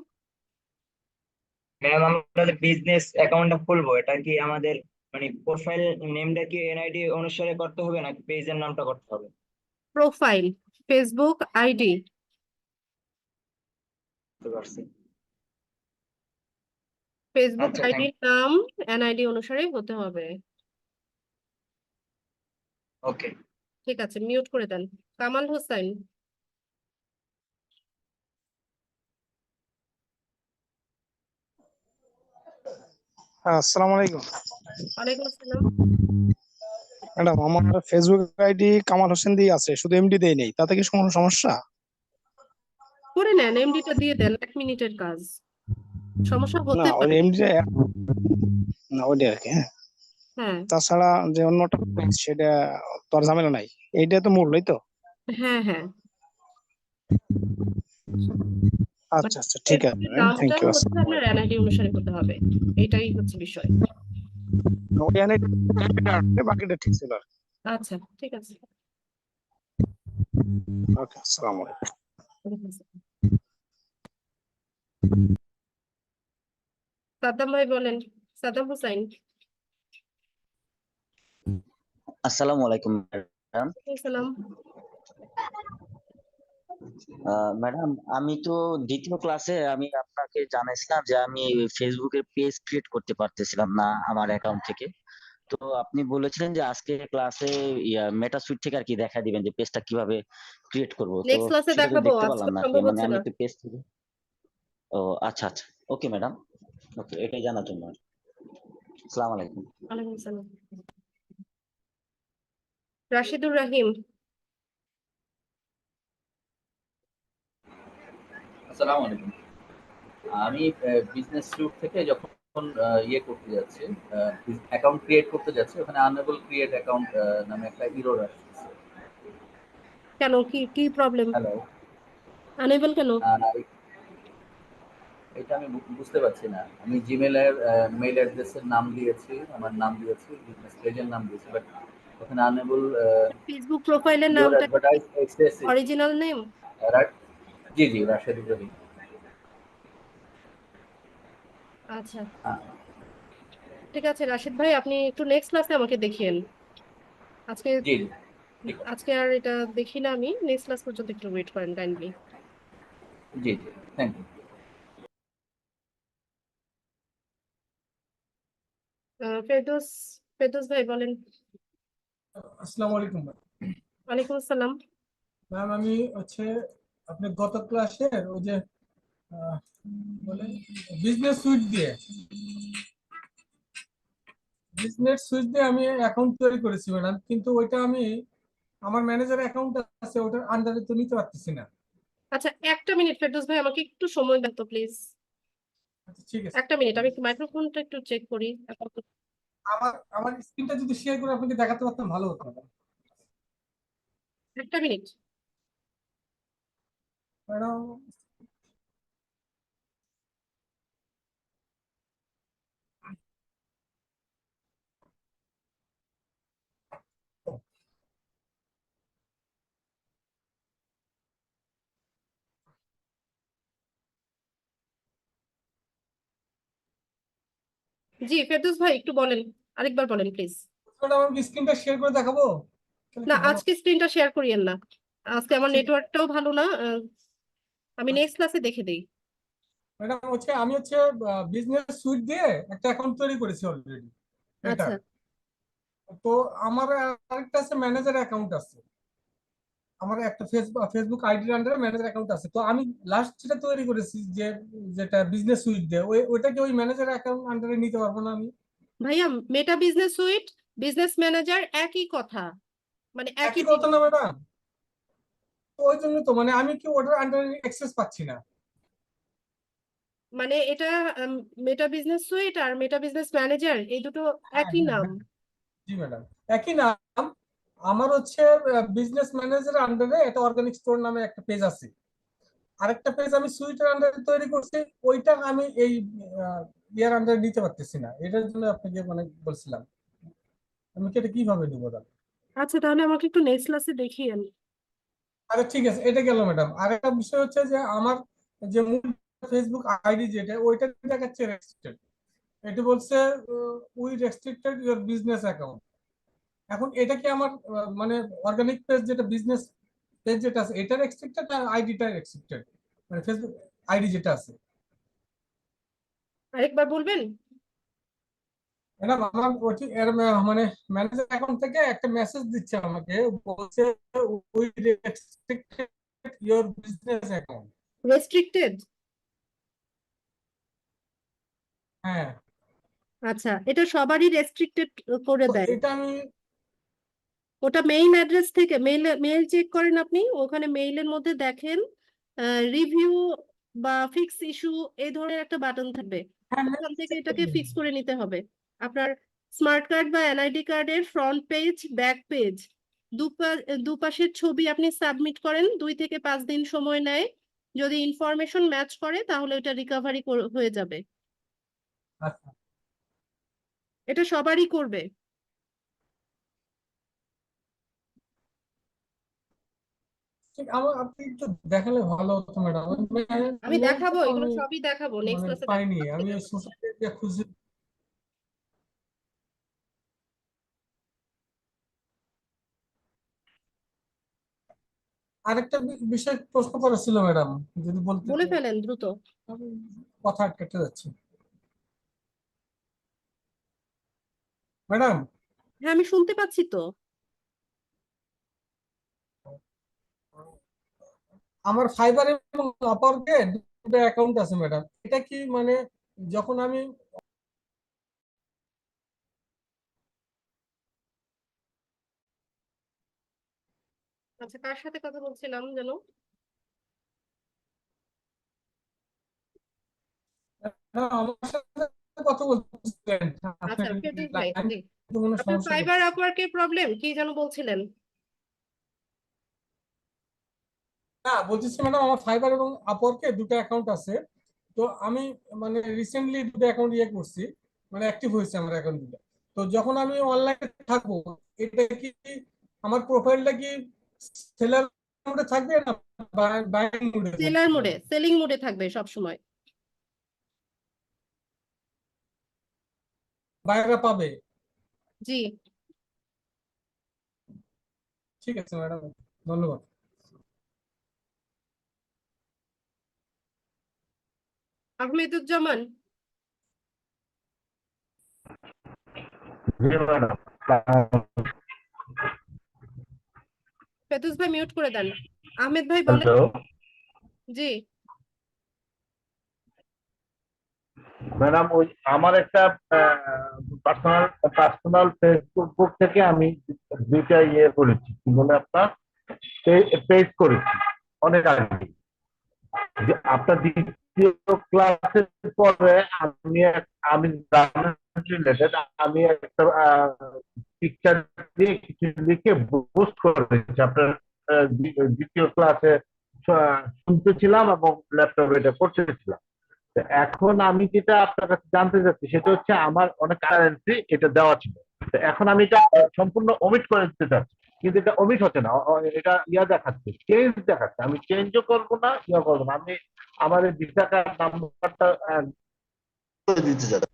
ম্যাম আমরা যে বিজনেস অ্যাকাউন্টটা খুলবো এটা কি আমাদের মানে প্রোফাইল নেমটা কি এনআইডি অনুসারে করতে হবে নাকি পেজের নামটা করতে হবে? প্রোফাইল, ফেসবুক আইডি, বুঝতে পারছি। ফেসবুক আচ্ছা থ্যাংক আইডির নাম এনআইডি অনুসারে হতে হবে। ওকে। ঠিক আছে, মিউট করে দেন। কামাল হোসেন। আসসালামু আলাইকুম ওয়ালাইকুম আসসালাম। ম্যাডাম, আমার ফেসবুক আইডি কামাল হোসেন দিয়ে আছে, শুধু এমডি দেই নেই, তাতে কি কোনো সমস্যা? করে নেন, এমডিটা দিয়ে দেন, 1 মিনিটের কাজ। সমস্যা না হতে ওই পারে। এমডি না ওইটা আর কি। হ্যাঁ হ্যাঁ তাছাড়া যে অন্যটা page, সেটা তো আর ঝামেলা নাই, এইটা তো মূল, এই তো। হ্যাঁ হ্যাঁ আচ্ছা আচ্ছা, ঠিক আছে, কাজটা থ্যাংক ইউ। হচ্ছে আপনার এনআইডি অনুসারে করতে হবে, এটাই হচ্ছে বিষয়। ওই বাকিটা ঠিক ছিল। আচ্ছা ঠিক আছে। ওকে, আসসালামু আলাইকুম। সাদ্দাম ভাই বলেন, সাদ্দাম হোসাইন। আসসালামু আলাইকুম ম্যাডাম। সালাম। ম্যাডাম, আমি তো দ্বিতীয় ক্লাসে আমি আপনাকে জানাইছিলাম যে আমি ফেসবুকের পেজ ক্রিয়েট করতে পারতেছিলাম না আমার অ্যাকাউন্ট থেকে। তো আপনি বলেছিলেন যে আজকে ক্লাসে মেটা সুইট থেকে আর কি দেখা দিবেন যে পেজটা কিভাবে ক্রিয়েট করব। তো নেক্সট ক্লাসে সেটা তো দেখাবো, দেখতে আজকে পারলাম না আর কি, সম্ভব মানে হচ্ছে আমি না। একটু পেজ থেকে। ও আচ্ছা আচ্ছা, ওকে ম্যাডাম, ওকে, এটাই জানার জন্য। আসসালামু আলাইকুম। ওয়ালাইকুম সালাম। রাশিদুর রাহিম। আসসালামু আলাইকুম। আমি বিজনেস স্যুট থেকে যখন ইয়ে করতে যাচ্ছি, অ্যাকাউন্ট ক্রিয়েট করতে যাচ্ছি, ওখানে আনএবল ক্রিয়েট অ্যাকাউন্ট নামে একটা এরর আসছে। কেন, কি কি প্রবলেম? হ্যালো, আনএবল কেন? এটা আমি বুঝতে পারছি না। আমি জিমেলের মেইল অ্যাড্রেসের নাম দিয়েছি, আমার নাম দিয়েছি, বিজনেস পেজের নাম দিয়েছি, বাট ওখানে আনএবল ফেসবুক প্রোফাইলের ইওর নামটা অ্যাডভার্টাইজ এক্সেসিভ। Original name? জি জি, রাশেদুর রহিম। আচ্ছা হ্যাঁ, ঠিক আছে রাশিদ ভাই, আপনি একটু নেক্সট ক্লাসে আমাকে দেখিয়েন। আজকে জি জি, ঠিক আছে। আজকে আর এটা দেখি না, আমি নেক্সট ক্লাস পর্যন্ত একটু ওয়েট করেন কাইন্ডলি। জি জি, থ্যাংক ইউ। ফেরদৌস, ফেরদৌস ভাই বলেন। আসসালামু আলাইকুম ম্যাম। ওয়ালাইকুম আসসালাম। ম্যাম আমি হচ্ছে আপনি গত ক্লাসে ওই যে বলে বিজনেস সুইচ দিয়ে আমি অ্যাকাউন্ট তৈরি করেছি ম্যাডাম, কিন্তু ওইটা আমি আমার ম্যানেজার অ্যাকাউন্ট আছে, ওটার আন্ডারে তো নিতে পারতেছি না। আচ্ছা একটা মিনিট ফেরদৌস ভাই, আমাকে একটু সময় দেন তো প্লিজ। আচ্ছা, ঠিক আছে। একটা মিনিট, আমি একটু মাইক্রোফোনটা একটু চেক করি। আমার আমার স্ক্রিনটা যদি শেয়ার করে আপনাকে দেখাতে পারতাম ভালো হতো ম্যাডাম। একটা মিনিট। ম্যাডাম জি ফেরদৌস ভাই একটু বলেন, আরেকবার বলেন প্লিজ। ম্যাডাম আমি স্ক্রিনটা শেয়ার করে দেখাবো? তাহলে না কি ভালো? আজকে স্ক্রিনটা শেয়ার করিয়েন না, আজকে আমার ঠিক নেটওয়ার্কটাও ভালো না। আমি নেক্সট ক্লাসে দেখে দেই। ম্যাডাম হচ্ছে আমি হচ্ছে বিজনেস সুইট দিয়ে একটা অ্যাকাউন্ট তৈরি করেছি অলরেডি এটা। আচ্ছা তো আমার আরেকটা আছে ম্যানেজার অ্যাকাউন্ট আছে, আমার একটা ফেসবুক আইডির আন্ডারে ম্যানেজার অ্যাকাউন্ট আছে। তো আমি লাস্ট যেটা তৈরি করেছি যে যেটা বিজনেস সুইট দিয়ে ওইটাকে ওই ম্যানেজার অ্যাকাউন্ট আন্ডারে নিতে পারবো না আমি? ভাইয়া, মেটা বিজনেস সুইট, বিজনেস ম্যানেজার একই কথা, মানে একই একই কথা না ম্যাডাম? ওই জন্য তো মানে আমি কি ওটার আন্ডারে অ্যাক্সেস পাচ্ছি না। মানে এটা মেটা বিজনেস সুইট আর মেটা বিজনেস ম্যানেজার এই দুটো হ্যাঁ একই হ্যাঁ নাম। হ্যাঁ, জি ম্যাডাম, একই নাম। আমার হচ্ছে বিজনেস ম্যানেজার আন্ডারে একটা অর্গানিক স্টোর নামে একটা পেজ আছে, আরেকটা পেজ আমি সুইটের আন্ডারে তৈরি করছি, ওইটা আমি এই ইয়ার আন্ডারে নিতে পারতেছি না। এটার জন্য আপনাকে মানে বলছিলাম আমি কি এটা কিভাবে নিবো দাদা? আচ্ছা তাহলে আমাকে একটু নেক্সট ক্লাসে দেখিয়েন। আচ্ছা ঠিক আছে, এটা গেল ম্যাডাম। আরেকটা বিষয় হচ্ছে যে আমার যে মূল ফেসবুক আইডি যেটা, ওইটা দেখাচ্ছে রেস্ট্রিক্টেড। এটা বলছে we restricted your business account. এখন এটা কি আমার মানে অর্গানিক পেজ যেটা বিজনেস পেজ যেটা আছে এটা রেস্ট্রিক্টেড আর আইডিটা রেস্ট্রিক্টেড, মানে ফেসবুক আইডি যেটা আছে? আরেকবার বলবেন? ম্যাডাম আমার ওটি মানে ম্যানেজার অ্যাকাউন্ট থেকে একটা মেসেজ দিচ্ছে আমাকে, বলছে we restricted your business account. Restricted? হ্যাঁ, আচ্ছা এটা সবারই রেস্ট্রিক্টেড করে তো দেয়। এটা আমি ওটা মেইল অ্যাড্রেস থেকে মেইল চেক করেন আপনি, ওখানে মেইলের মধ্যে দেখেন রিভিউ বা ফিক্স ইস্যু এই ধরনের একটা বাটন থাকবে, হ্যাঁ ওখান থেকে চেক এটাকে ফিক্স করে নিতে হবে। আপনার স্মার্ট কার্ড বা এনআইডি কার্ডের ফ্রন্ট পেজ, ব্যাক পেজ দুপাশের ছবি আপনি সাবমিট করেন, 2 থেকে 5 দিন সময় নেয়। যদি ইনফরমেশন ম্যাচ করে তাহলে ওটা রিকভারি হয়ে যাবে। আচ্ছা এটা সবারই করবে। ঠিক, আমার আপনি একটু দেখালে ভালো হতো ম্যাডাম। আমি দেখাবো, এগুলো আমি সবই দেখাবো, নেক্সট মানে ক্লাসে পাইনি, দেখাবো। আমি সোশ্যাল মিডিয়া খুঁজে। আরেকটা বিষয় প্রশ্ন করা ছিল ম্যাডাম, যদি বলতে। বলে ফেলেন দ্রুত। আমি কথা কেটে যাচ্ছে ম্যাডাম। হ্যাঁ, আমি শুনতে পাচ্ছি তো। আমার ফাইবার এবং আপওয়ার্কে দুটো অ্যাকাউন্ট আছে ম্যাডাম, এটা কি মানে যখন আমি আচ্ছা, কার সাথে কথা বলছিলাম যেন? আমার সাথে কথা বলছিলেন, আচ্ছা, আপনার ফেরদৌস ভাই, লাইন জি। কোনো আপনার সমস্যা ফাইবার করছে। আপওয়ার্কের প্রবলেম কি যেন বলছিলেন? না, বলতেছি ম্যাডাম আমার ফাইবার এবং আপওয়ার্কে দুটো অ্যাকাউন্ট আছে। তো আমি মানে রিসেন্টলি দুটো অ্যাকাউন্ট করছি, মানে অ্যাক্টিভ হয়েছে আমার অ্যাকাউন্ট দুটো। তো যখন আমি অনলাইনে থাকবো, এটা কি আমার প্রোফাইলটা কি সেলার মোডে থাকবে না বাইং মোডে সেলার থাকবে? মোডে, সেলিং মোডে থাকবে সব সময়। বাইরে পাবে? জি। ঠিক আছে ম্যাডাম, ধন্যবাদ। আহমেদুজ্জামান, ফেরদৌস ভাই মিউট করে দেন। আহমেদ ভাই বলেন। জি। ম্যাডাম, ওই আমার একটা পার্সোনাল পার্সোনাল ফেসবুক থেকে আমি দুইটা করেছি, কি বলে আপনার পেজ করেছি অনেক আগে। যে আপনার দ্বিতীয় ক্লাসের পরে আমি রিলেটেড আমি একটা পিকচার দিয়ে কিছু লিখে পোস্ট করেছি আপনার দ্বিতীয় ক্লাসে শুনতেছিলাম এবং ল্যাপটপে এটা করতেছিলাম। তো এখন আমি যেটা আপনার কাছে জানতে চাচ্ছি সেটা হচ্ছে আমার অনেক কারেন্সি এটা দেওয়া ছিল। তো এখন আমি এটা সম্পূর্ণ ওমিট করে দিতে চাচ্ছি, কিন্তু এটা ওমিট হচ্ছে না, এটা দেখাচ্ছে, চেঞ্জ দেখাচ্ছে। আমি চেঞ্জও করবো না, করবো না, আমি আমার এই ভিসা কার্ড নাম্বারটা করে দিতে চাচ্ছি।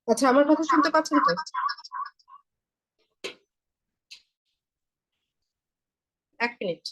আচ্ছা, আমার কথা শুনতে পাচ্ছেন তো? এক মিনিট।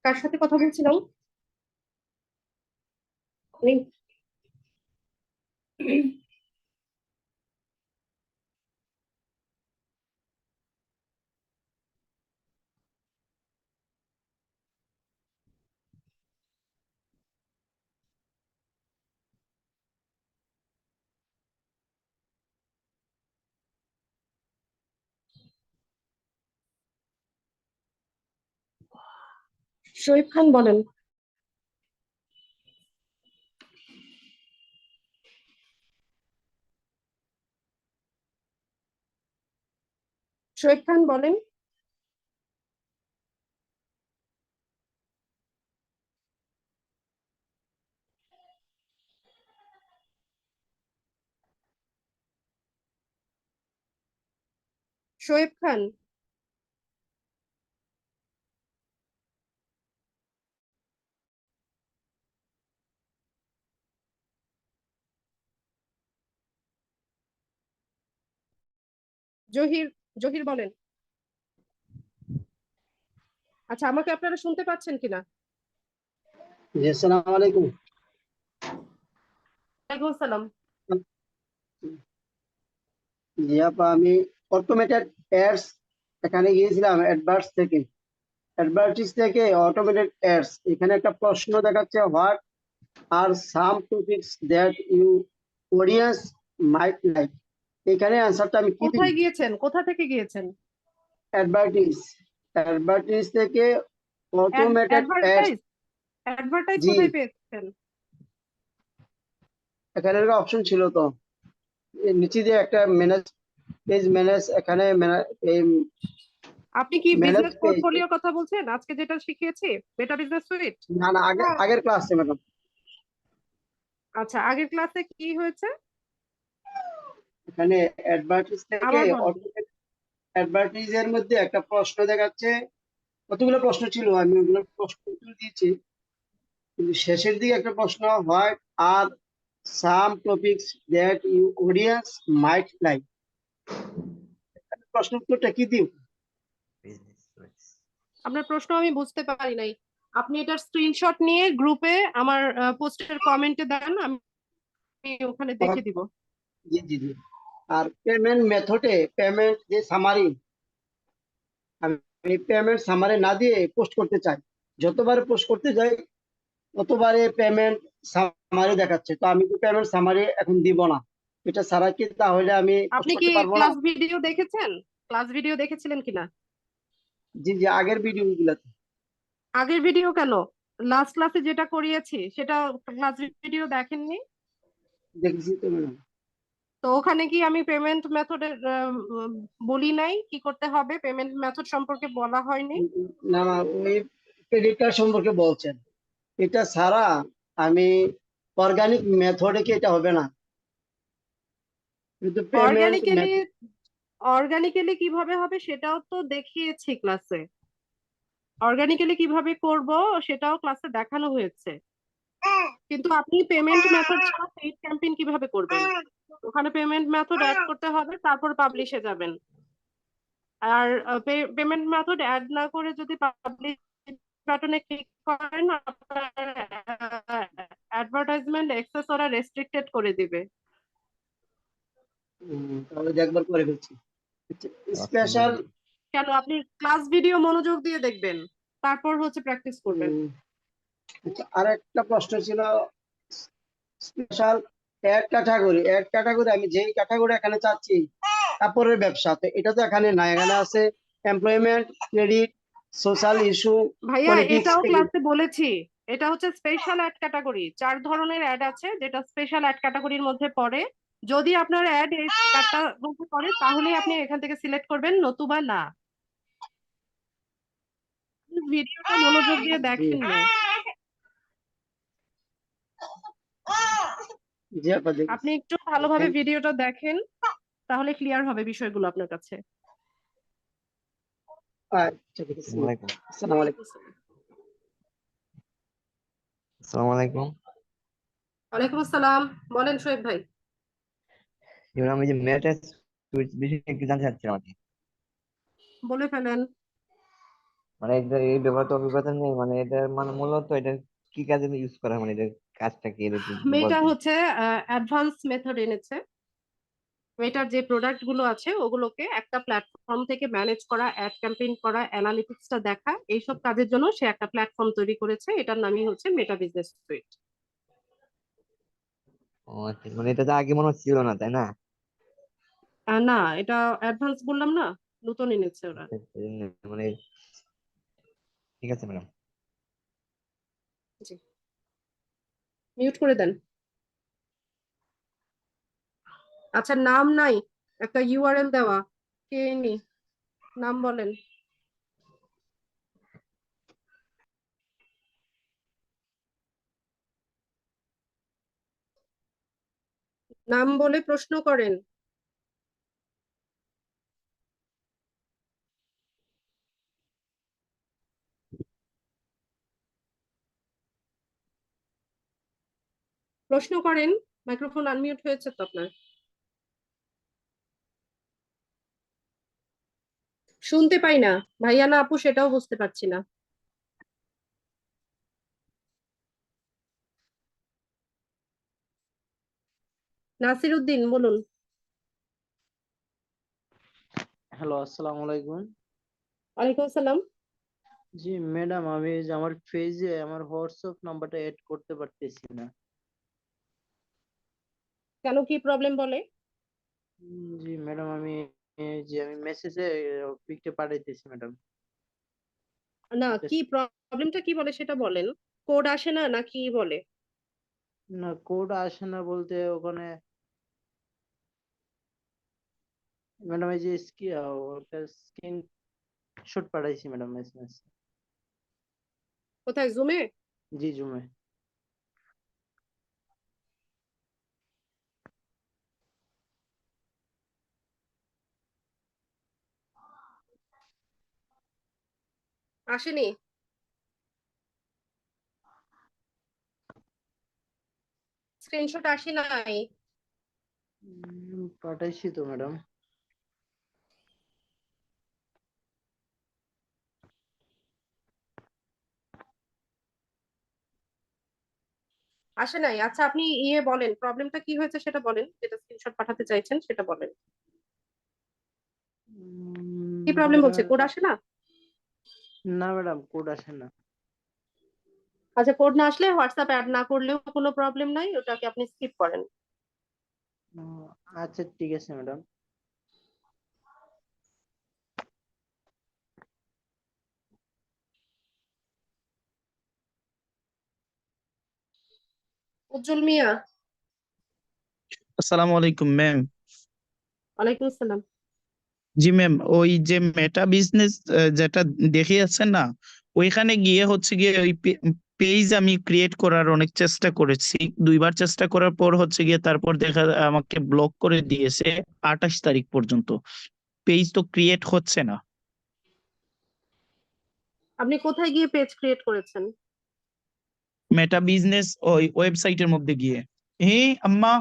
কার সাথে কথা বলছিলাম? শোয়েব খান বলেন। শোয়েব খান বলেন। শোয়েব খান। জহির, জহির বলেন। আচ্ছা, আমাকে আপনারা শুনতে পাচ্ছেন কিনা? জি, আসসালামু আলাইকুম। ওয়ালাইকুম আসসালাম। জি আপা, আমি অটোমেটেড অ্যাডস এখানে গিয়েছিলাম অ্যাডভার্টিস থেকে অটোমেটেড অ্যাডস। এখানে একটা প্রশ্ন দেখাচ্ছে, what are some topics that you audience might like. এখানে অ্যান্সারটা আমি কি দিব? কোথায় গিয়েছেন? কোথা থেকে গিয়েছেন? অ্যাডভার্টিস থেকে অটোমেটেড অ্যাডস। অ্যাডভার্টাইজ? অ্যাডভার্টাইজ জি, কোথায় পেয়েছেন? এখানে একটা অপশন ছিল তো, এর নিচে দিয়ে একটা ম্যানেজ এখানে এই আপনি কি ম্যানেজ বিজনেস পেজ। পোর্টফোলিওর কথা বলছেন? আজকে যেটা শিখিয়েছি, মেটা বিজনেস সুইট? না না, আগের ক্লাসে ম্যাডাম। আচ্ছা, আগের ক্লাসে কি হয়েছে? এখানে অ্যাডভার্টিস থেকে আবার বলেন। অ্যাডভার্টিজের মধ্যে একটা প্রশ্ন দেখাচ্ছে, কতগুলো প্রশ্ন ছিল, আমি ওগুলো প্রশ্ন উত্তর দিয়েছি, কিন্তু শেষের দিকে একটা প্রশ্ন, what are some topics that you audience might like. প্রশ্ন উত্তরটা কি দিব? আপনার প্রশ্ন আমি বুঝতে পারি নাই। আপনি এটার স্ক্রিনশট নিয়ে গ্রুপে আমার পোস্টের কমেন্টে দেন, আমি ওখানে দেখে দিব। জি জি জি। আর পেমেন্ট মেথডে পেমেন্ট যে সামারি, আমি পেমেন্ট সামারি না দিয়ে পোস্ট করতে চাই। যতবার পোস্ট করতে যাই ততবারে পেমেন্ট সামারি দেখাচ্ছে, তো আমি তো পেমেন্ট সামারি এখন দিব না। এটা ছাড়া কি তাহলে আমি পোস্ট আপনি কি করতে পারবো না? ক্লাস ভিডিও দেখেছেন? ক্লাস ভিডিও দেখেছিলেন কিনা? জি জি, আগের ভিডিও গুলাতে। আগের ভিডিও কেন? লাস্ট ক্লাসে যেটা করিয়েছি সেটা ক্লাস ভিডিও দেখেননি? দেখেছি তো ম্যাডাম। তো ওখানে কি আমি পেমেন্ট মেথডের বলি নাই কি করতে হবে? পেমেন্ট মেথড সম্পর্কে বলা হয়নি? না না, ওই ক্রেডিট কার্ড সম্পর্কে বলছেন। এটা ছাড়া আমি অর্গানিক মেথডে কি এটা হবে না? কিন্তু পেমেন্ট অর্গানিক্যালি কিভাবে হবে সেটাও তো দেখিয়েছি ক্লাসে। অর্গানিক্যালি কিভাবে করব সেটাও ক্লাসে দেখানো হয়েছে। কিন্তু আপনি পেমেন্ট মেথড ছাড়া পেইড ক্যাম্পেইন কিভাবে করবেন? ওখানে পেমেন্ট মেথড অ্যাড করতে হবে, তারপর পাবলিশে যাবেন। আর পেমেন্ট মেথড অ্যাড না করে যদি পাবলিশ বাটনে ক্লিক করেন, আপনার অ্যাডভার্টাইজমেন্ট অ্যাক্সেস ওরা রেস্ট্রিক্টেড করে দিবে। তাহলে যে একবার করে ফেলছি। স্পেশাল। কেন? আপনি ক্লাস ভিডিও মনোযোগ দিয়ে দেখবেন, তারপর হচ্ছে প্র্যাকটিস করবেন। আর একটা প্রশ্ন ছিল, স্পেশাল অ্যাড ক্যাটাগরি আমি যেই ক্যাটাগরি এখানে চাচ্ছি, কাপড়ের ব্যবসা, তো এটা তো এখানে নাই। এখানে আছে এমপ্লয়মেন্ট, ক্রেডিট, সোশ্যাল ইস্যু, ভাইয়া, পলিটিক্স। এটাও ক্লাসে বলেছি। এটা হচ্ছে স্পেশাল অ্যাড ক্যাটাগরি। 4 ধরনের অ্যাড আছে যেটা স্পেশাল অ্যাড ক্যাটাগরির মধ্যে পড়ে। যদি আপনার অ্যাড এই 4টা মধ্যে পড়ে তাহলে আপনি এখান থেকে সিলেক্ট করবেন, নতুবা না। ভিডিওটা মনোযোগ দিয়ে দেখেন না। আপনি একটু ভালোভাবে ভিডিওটা দেখেন, তাহলে ক্লিয়ার হবে বিষয়গুলো আপনার কাছে। আচ্ছা ঠিক আছে। আসসালামু আলাইকুম। আসসালামু আলাইকুম। ওয়ালাইকুম আসসালাম। বলেন শোয়েব ভাই। এবার আমি যে মেটা সুইচ বিষয়ে একটু জানতে চাচ্ছিলাম আর কি। বলে ফেলেন। মানে এই ব্যবহার তো অভিজ্ঞতা নেই, মানে এটা মানে মূলত এটা কি কাজে ইউজ করা হয়, মানে এটার কাজটা কি এটা একটু মেটা বলতেন? হচ্ছে অ্যাডভান্স মেথড এনেছে। মেটার যে প্রোডাক্ট গুলো আছে ওগুলোকে একটা প্ল্যাটফর্ম থেকে ম্যানেজ করা, অ্যাড ক্যাম্পেইন করা, অ্যানালিটিক্সটা দেখা, এইসব কাজের জন্য সে একটা প্ল্যাটফর্ম তৈরি করেছে। এটার নামই হচ্ছে মেটা বিজনেস সুইট। ও আচ্ছা, মানে এটা তো আগে মনে ছিল না, তাই না? না, এটা অ্যাডভান্স বললাম না, নতুন এনেছে ওরা। মানে ঠিক আছে ম্যাডাম। জি, মিউট করে দেন। আচ্ছা, নাম নাই, একটা ইউআরএল দেওয়া, কে ইনি, নাম বলেন। নাম বলে প্রশ্ন করেন। প্রশ্ন করেন, মাইক্রোফোন আনমিউট হয়েছে তো আপনার। শুনতে পাই না, ভাইয়া না আপু সেটাও বুঝতে পারছি না। নাসির উদ্দিন বলুন। হ্যালো, আসসালামু আলাইকুম। ওয়ালাইকুম আসসালাম। জি ম্যাডাম, আমি এই যে আমার পেজে আমার হোয়াটসঅ্যাপ নাম্বারটা এড করতে পারতেছি না। কেন, কি প্রবলেম বলে? জি ম্যাডাম, আমি মেসেজে পিকটা পাঠাইতেছি ম্যাডাম। না, কি প্রবলেমটা কি বলে সেটা বলেন। কোড আসে না না কি বলে? না, কোড আসে না বলতে ওখানে ম্যাডাম এই যে স্ক্রিন শট পাঠাইছি ম্যাডাম এসএমএস। কোথায়, জুমে? জি জুমে। আসেনি? স্ক্রিনশট আসে নাই? পাঠাইছি তো ম্যাডাম। আসে নাই? আচ্ছা, আপনি বলেন প্রবলেমটা কি হয়েছে সেটা বলেন, যেটা স্ক্রিনশট পাঠাতে চাইছেন সেটা বলেন। কি প্রবলেম ম্যাডাম, হচ্ছে, কোড আসে না? না ম্যাডাম, কোড আসে না। আচ্ছা, কোড না আসলে হোয়াটসঅ্যাপ অ্যাড না করলেও কোনো প্রবলেম নাই, ওটাকে আপনি স্কিপ করেন। আচ্ছা ঠিক আছে ম্যাডাম। উজ্জ্বল মিয়া। আসসালামু আলাইকুম ম্যাম। ওয়ালাইকুম আসসালাম। জি ম্যাম, ওই যে মেটা বিজনেস যেটা দেখিয়েছেন না, ওইখানে গিয়ে হচ্ছে গিয়ে ওই পেজ আমি ক্রিয়েট করার অনেক চেষ্টা করেছি। দুইবার চেষ্টা করার পর হচ্ছে গিয়ে তারপর দেখা আমাকে ব্লক করে দিয়েছে 28 তারিখ পর্যন্ত। পেজ তো ক্রিয়েট হচ্ছে না। আপনি কোথায় গিয়ে পেজ ক্রিয়েট করেছেন? মেটা বিজনেস ওই ওয়েবসাইটের মধ্যে গিয়ে। আম্মা,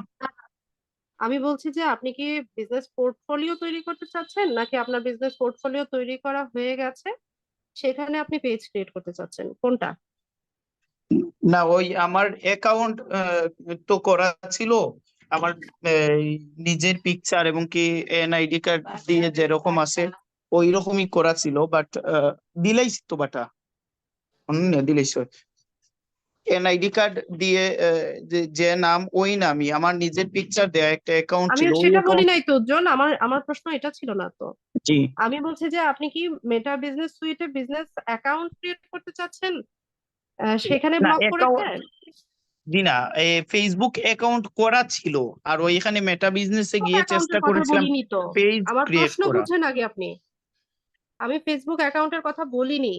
আমি বলছি যে আপনি কি বিজনেস পোর্টফোলিও তৈরি করতে চাচ্ছেন, নাকি আপনার বিজনেস পোর্টফোলিও তৈরি করা হয়ে গেছে সেখানে আপনি পেজ ক্রিয়েট করতে চাচ্ছেন, কোনটা? না ওই আমার অ্যাকাউন্ট তো করা ছিল। আমার এই, নিজের পিকচার এবং কি এনআইডি কার্ড দিয়ে যেরকম আছে ওই রকমই করা ছিল, বাট দিলেইছি তো বাটা দিলেইছ এনআইডি কার্ড দিয়ে যে নাম ওই নামই, আমার নিজের পিকচার দেয়া একটা অ্যাকাউন্ট আমি ছিল ওই সেটা বলি অ্যাকাউন্ট। নাই তো উজ্জ্বল, আমার প্রশ্ন এটা ছিল না তো। জি আমি বলছি যে আপনি কি মেটা বিজনেস সুইটে বিজনেস অ্যাকাউন্ট ক্রিয়েট করতে চাচ্ছেন, সেখানে না ব্লক অ্যাকাউন্ট, করেছেন? জি না, ফেসবুক অ্যাকাউন্ট করা ছিল আর ওইখানে মেটা বিজনেসে ফেসবুক গিয়ে চেষ্টা অ্যাকাউন্টের কথা করেছিলাম বলিনি তো, পেজ আমার ক্রিয়েট প্রশ্ন করা। বুঝছেন আগে আপনি। আমি ফেসবুক অ্যাকাউন্টের কথা বলিনি।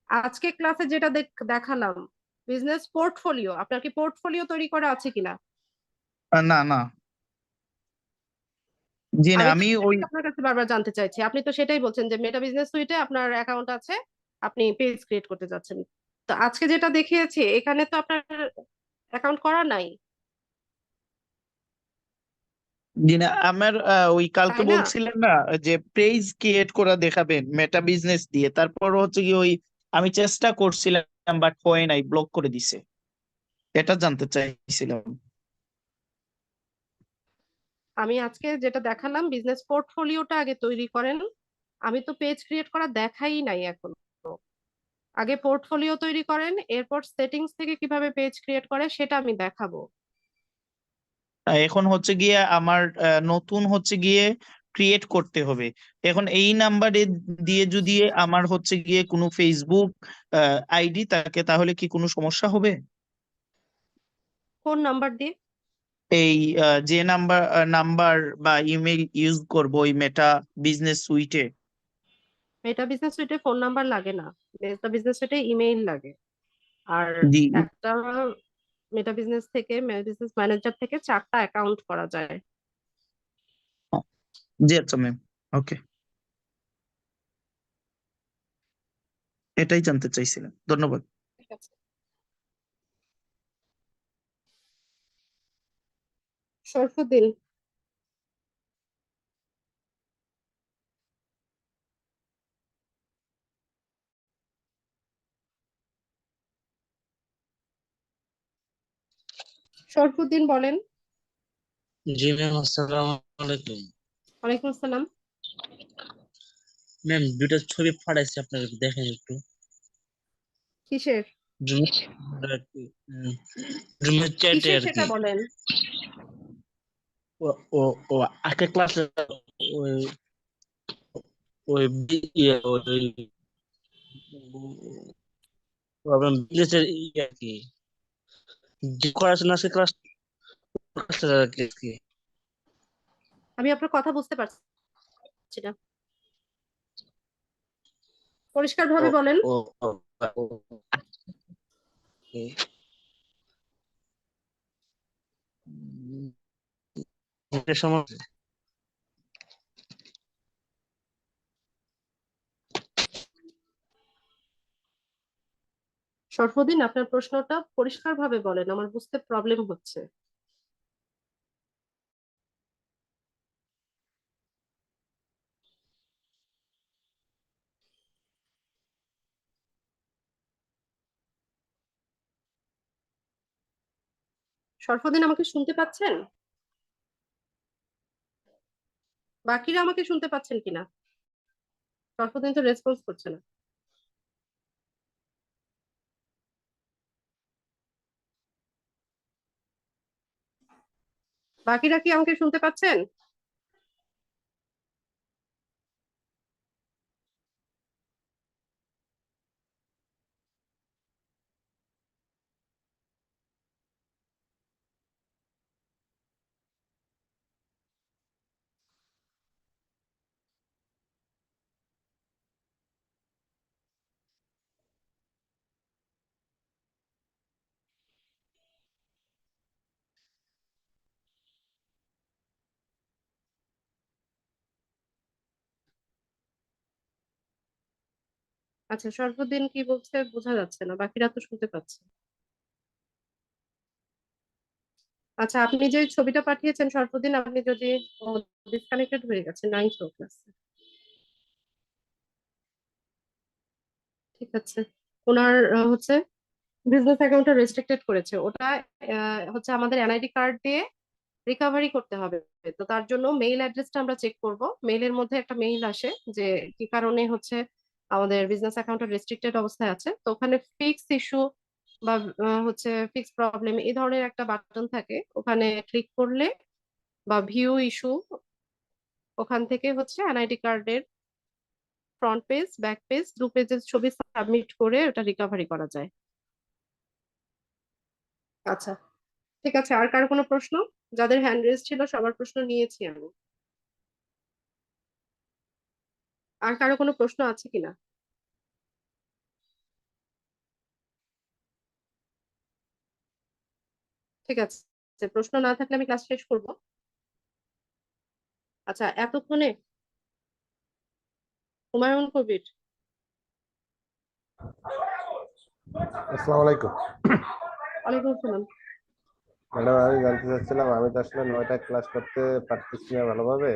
আজকে ক্লাসে যেটা দেখালাম বিজনেস পোর্টফোলিও, আপনার কি পোর্টফোলিও তৈরি করা আছে কিনা? না না, জি না, আমি তো আমি ওই সেটাই আপনার কাছে বারবার জানতে চাইছি, আপনি তো সেটাই বলছেন যে মেটা বিজনেস সুইটে আপনার অ্যাকাউন্ট আছে, আপনি পেজ ক্রিয়েট করতে যাচ্ছেন। তো আজকে যেটা দেখিয়েছি এখানে তো আপনার অ্যাকাউন্ট করা নাই, জি না, আমার ওই কালকে তাই না? বলছিলেন না যে পেজ ক্রিয়েট করা দেখাবেন মেটা বিজনেস দিয়ে, তারপর হচ্ছে কি ওই আমি চেষ্টা করছিলাম বাট হয় নাই, ব্লক করে দিছে। এটা জানতে চাইছিলাম। আমি আজকে যেটা দেখালাম বিজনেস পোর্টফোলিওটা আগে তৈরি করেন। আমি তো পেজ ক্রিয়েট করা দেখাই নাই এখন। আগে পোর্টফোলিও তৈরি করেন, এরপর সেটিংস থেকে কিভাবে পেজ ক্রিয়েট করে সেটা আমি দেখাবো। এখন হচ্ছে গিয়ে আমার নতুন হচ্ছে গিয়ে ক্রিয়েট করতে হবে। এখন এই নাম্বারে দিয়ে যদি আমার হচ্ছে গিয়ে কোনো ফেসবুক আইডি থাকে তাহলে কি কোনো সমস্যা হবে? কোন নাম্বার দিয়ে? এই যে নাম্বার বা ইমেল ইউজ করব ওই মেটা বিজনেস সুইটে। মেটা বিজনেস সুইটে ফোন নাম্বার লাগে না, মেটা বিজনেস সুইটে ইমেইল লাগে। আর জি একটা মেটা বিজনেস থেকে, বিজনেস ম্যানেজার থেকে 4টা অ্যাকাউন্ট করা যায়। জি আচ্ছা ম্যাম, ওকে, এটাই জানতে চাইছিলাম, ধন্যবাদ। ঠিক আছে। শরফুদ্দিন, শরফুদ্দিন বলেন। জি ম্যাম, আসসালামু আলাইকুম। ওয়ালাইকুম আসসালাম। ম্যাম, দুইটা ছবি পাঠাইছি আপনাকে, দেখেন একটু। কিসের রুমের চ্যাটে কিসের আর সেটা কি। বলেন। ও ও ও আজকে ক্লাসে ওই ওই ওই প্রবলেম বিজনেসের আর কি যে করাছেন আজকে ক্লাস আর কি। আমি আপনার কথা বুঝতে পারছি না, পরিষ্কার ও ভাবে বলেন। ও ও ও, okay. এটা সমস্যা। শরফুদ্দিন, আপনার প্রশ্নটা পরিষ্কার ভাবে বলেন, আমার বুঝতে প্রবলেম হচ্ছে। শরফুদ্দিন, আমাকে শুনতে পাচ্ছেন? বাকিরা আমাকে শুনতে পাচ্ছেন কিনা? শরফুদ্দিন তো রেসপন্স করছে না। বাকিরা কি আমাকে শুনতে পাচ্ছেন? আচ্ছা, শরফুদ্দিন কি বলছে বোঝা যাচ্ছে না, বাকিরা তো শুনতে পাচ্ছে। আচ্ছা, আপনি যে ছবিটা পাঠিয়েছেন শরফুদ্দিন, আপনি যদি ডিসকানেক্টেড হয়ে গেছে 9th ক্লাসে, ঠিক আছে। ওনার হচ্ছে বিজনেস অ্যাকাউন্টটা রেস্ট্রিক্টেড করেছে, ওটা হচ্ছে আমাদের এনআইডি কার্ড দিয়ে রিকভারি করতে হবে। তো তার জন্য মেইল অ্যাড্রেসটা আমরা চেক করব। মেইলের মধ্যে একটা মেইল আসে যে কি কারণে হচ্ছে আমাদের বিজনেস অ্যাকাউন্টটা রেস্ট্রিক্টেড অবস্থায় আছে। তো ওখানে ফিক্স ইস্যু বা হচ্ছে ফিক্স প্রবলেম এই ধরনের একটা বাটন থাকে, ওখানে ক্লিক করলে বা ভিউ ইস্যু, ওখান থেকে হচ্ছে এনআইডি কার্ডের ফ্রন্ট পেজ ব্যাক পেজ 2 পেজের ছবি সাবমিট করে ওটা রিকভারি করা যায়। আচ্ছা, ঠিক আছে। আর কারো কোনো প্রশ্ন? যাদের হ্যান্ড রেজ ছিল সবার প্রশ্ন নিয়েছি আমি। আর কারো কোনো প্রশ্ন আছে কিনা? ঠিক আছে, প্রশ্ন না থাকলে আমি ক্লাস শেষ করব। আচ্ছা, এতক্ষণে হুমায়ুন কবির। আসসালামু আলাইকুম। ওয়ালাইকুম আসসালাম। ম্যাডাম, আমি জানতে চাচ্ছিলাম, আমি তো আসলে 9টা ক্লাস করতে পারতেছি না ভালোভাবে,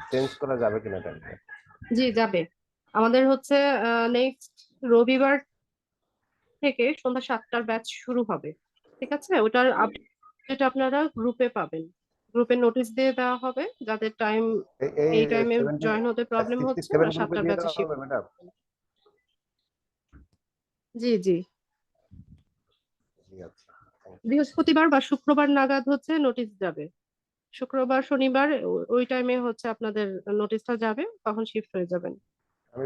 চেঞ্জ করা যাবে কিনা টাইমটা? জি যাবে। আমাদের হচ্ছে নেক্সট রবিবার থেকে সন্ধ্যা 7টার ব্যাচ শুরু হবে, ঠিক আছে। ওটার আপডেট আপনারা গ্রুপে পাবেন, গ্রুপে নোটিশ দিয়ে দেওয়া হবে। যাদের টাইম এই টাইমে জয়েন হতে প্রবলেম হচ্ছে 67 ওরা গ্রুপে 7টার দিয়ে ব্যাচে দেওয়া হবে ম্যাডাম? জি জি, জি আচ্ছা। বৃহস্পতিবার বা শুক্রবার নাগাদ হচ্ছে নোটিশ যাবে। শুক্রবার শনিবার ওই টাইমে হচ্ছে আপনাদের নোটিশটা যাবে, তখন শিফট হয়ে যাবেন। আমি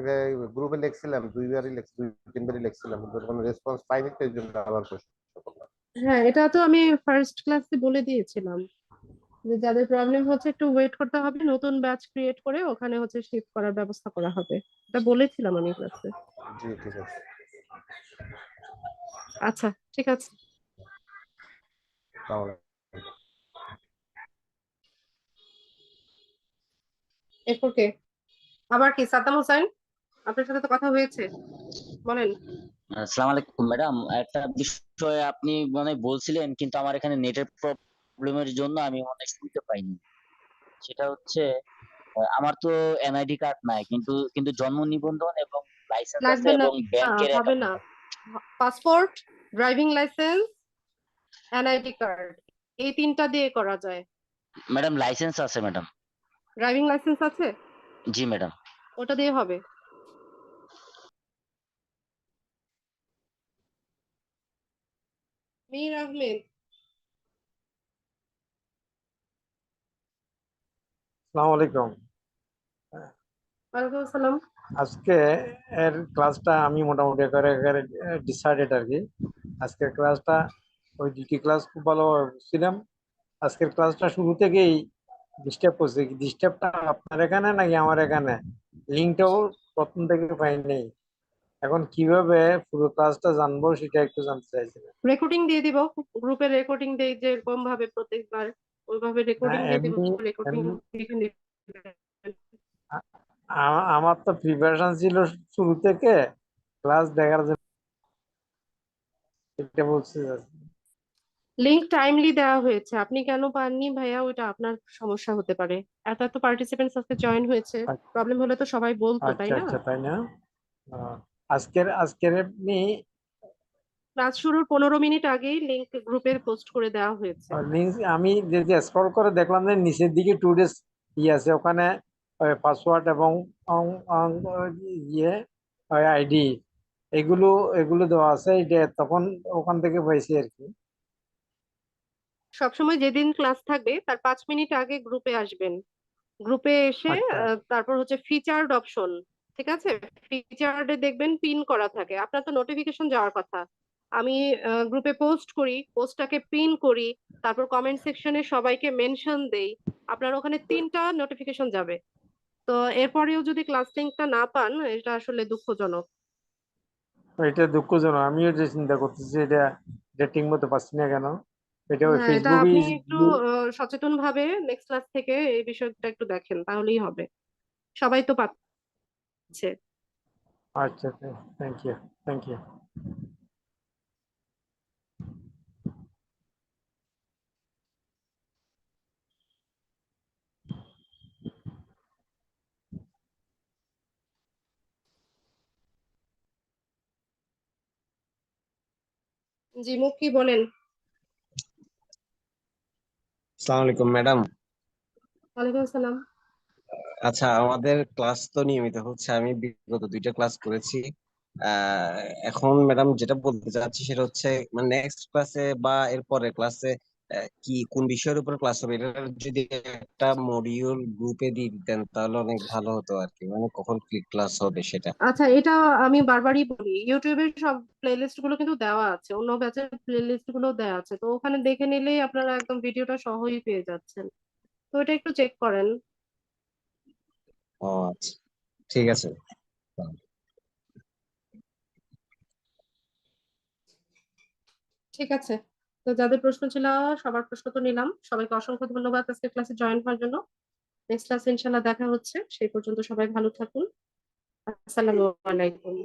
গ্রুপে লিখছিলাম, দুইবারই লিখছি, 2-3বারই লিখছিলাম, কিন্তু কোনো রেসপন্স পাইনি, তো এই জন্য আবার প্রশ্ন করলাম। হ্যাঁ, এটা তো আমি ফার্স্ট ক্লাসে বলে দিয়েছিলাম যে যাদের প্রবলেম হচ্ছে একটু ওয়েট করতে হবে, নতুন ব্যাচ ক্রিয়েট করে ওখানে হচ্ছে শিফট করার ব্যবস্থা করা হবে, এটা বলেছিলাম আমি ক্লাসে। জি ঠিক আছে। আচ্ছা, ঠিক আছে। তাহলে এরপর কে? আবার কি সাদ্দাম হোসেন? আপনার সাথে তো কথা হয়েছে, বলেন। আসসালামু আলাইকুম ম্যাডাম, একটা বিষয় আপনি মানে বলছিলেন, কিন্তু আমার এখানে নেটের প্রবলেমের জন্য আমি মানে শুনতে পাইনি। সেটা হচ্ছে আমার তো এনআইডি কার্ড নাই, কিন্তু কিন্তু জন্ম নিবন্ধন এবং লাইসেন্স আছে লাগবে না, এবং ব্যাংকের হবে অ্যাকাউন্ট না। আছে। Passport, driving licence, NID card, এই তিনটা দিয়ে করা যায়। ম্যাডাম লাইসেন্স আছে ম্যাডাম। ড্রাইভিং লাইসেন্স আছে, জি ম্যাডাম। ওটা দিয়ে হবে। মীর আহমেদ। আসসালামু আলাইকুম। ওয়ালাইকুম আসসালাম। আজকে এর ক্লাসটা আমি মোটামুটি একেবারে ডিসাইডেড আর কি। আজকের ক্লাসটা, ওই দুটি ক্লাস খুব ভালো বুঝছিলাম। আজকের ক্লাসটা শুরু থেকেই ডিস্টার্ব করছে। ডিস্টার্বটা আপনার এখানে নাকি আমার এখানে? লিঙ্কটাও প্রথম থেকে পাইনি। এখন কিভাবে পুরো ক্লাসটা জানবো সেটা একটু জানতে চাইছিলাম। রেকর্ডিং দিয়ে দিব, গ্রুপে রেকর্ডিং দেই যেরকম ভাবে প্রত্যেকবার, ওইভাবে না রেকর্ডিং দিয়ে দিব, এমনি রেকর্ডিং এমনি দেখে নিবেন। আমার তো প্রিপারেশন ছিল শুরু থেকে ক্লাস দেখার জন্য, এটা বলছি। লিংক টাইমলি দেওয়া হয়েছে, আপনি কেন পাননি ভাইয়া, ওইটা আপনার সমস্যা হতে পারে। এত এত পার্টিসিপেন্টস আজকে জয়েন হয়েছে, প্রবলেম হলে তো সবাই বলতো, তাই আচ্ছা না? আচ্ছা, তাই না? আজকের এমনি ক্লাস শুরুর 15 মিনিট আগেই লিংক গ্রুপে পোস্ট করে দেওয়া হয়েছে। লিঙ্ক আমি যে স্ক্রল করে দেখলাম যে নিচের দিকে টুডেস আছে, ওখানে পাসওয়ার্ড এবং ইয়ে আইডি এগুলো এগুলো দেওয়া আছে, এটা তখন ওখান থেকে পাইছি আর কি। সবসময় যেদিন ক্লাস থাকবে তার 5 মিনিট আগে গ্রুপে আসবেন, গ্রুপে এসে আচ্ছা তারপর হচ্ছে ফিচার্ড অপশন, ঠিক আছে, ফিচার্ডে দেখবেন পিন করা থাকে, আপনার তো নোটিফিকেশন যাওয়ার কথা। আমি গ্রুপে পোস্ট করি, পোস্টটাকে পিন করি, তারপর কমেন্ট সেকশনে সবাইকে মেনশন দেই, আপনার ওখানে 3টা নোটিফিকেশন যাবে। তো এরপরেও যদি ক্লাস লিংকটা না পান, এটা আসলে দুঃখজনক। এটা দুঃখজনক, আমিও যে চিন্তা করতেছি এটা ঠিক মতো পাচ্ছি না কেন। এটা ওই হ্যাঁ, এটা ফেসবুকে আপনি একটু সচেতন ভাবে নেক্সট ক্লাস থেকে এই বিষয়টা একটু দেখেন, তাহলেই হবে। সবাই তো পাচ্ছে। আচ্ছা, থ্যাংক ইউ, থ্যাংক ইউ। জি, মুখ কি বলেন? আসসালামু আলাইকুম ম্যাডাম। ওয়ালাইকুম আসসালাম। আচ্ছা, আমাদের ক্লাস তো নিয়মিত হচ্ছে, আমি বিগত 2টা ক্লাস করেছি। আহ, এখন ম্যাডাম যেটা বলতে চাচ্ছি সেটা হচ্ছে, মানে নেক্সট ক্লাসে বা এর পরের ক্লাসে কি কোন বিষয়ের উপর ক্লাস হবে, এটা যদি একটা মডিউল গ্রুপে দিয়ে দিতেন তাহলে অনেক ভালো হতো আর কি, মানে কখন কি ক্লাস হবে সেটা। আচ্ছা, এটা আমি বারবারই বলি, ইউটিউবের সব প্লেলিস্ট গুলো কিন্তু দেওয়া আছে, অন্য ব্যাচের প্লেলিস্ট গুলো দেওয়া আছে, তো ওখানে দেখে নিলেই আপনারা একদম ভিডিওটা সহই পেয়ে যাচ্ছেন, তো এটা একটু চেক করেন। ও আচ্ছা, ঠিক আছে। ঠিক আছে, তো যাদের প্রশ্ন ছিল সবার প্রশ্ন তো নিলাম, সবাইকে অসংখ্য ধন্যবাদ আজকে ক্লাসে জয়েন হওয়ার জন্য। নেক্সট ক্লাসে ইনশাল্লাহ দেখা হচ্ছে, সেই পর্যন্ত সবাই ভালো থাকুন। আসসালামু আলাইকুম।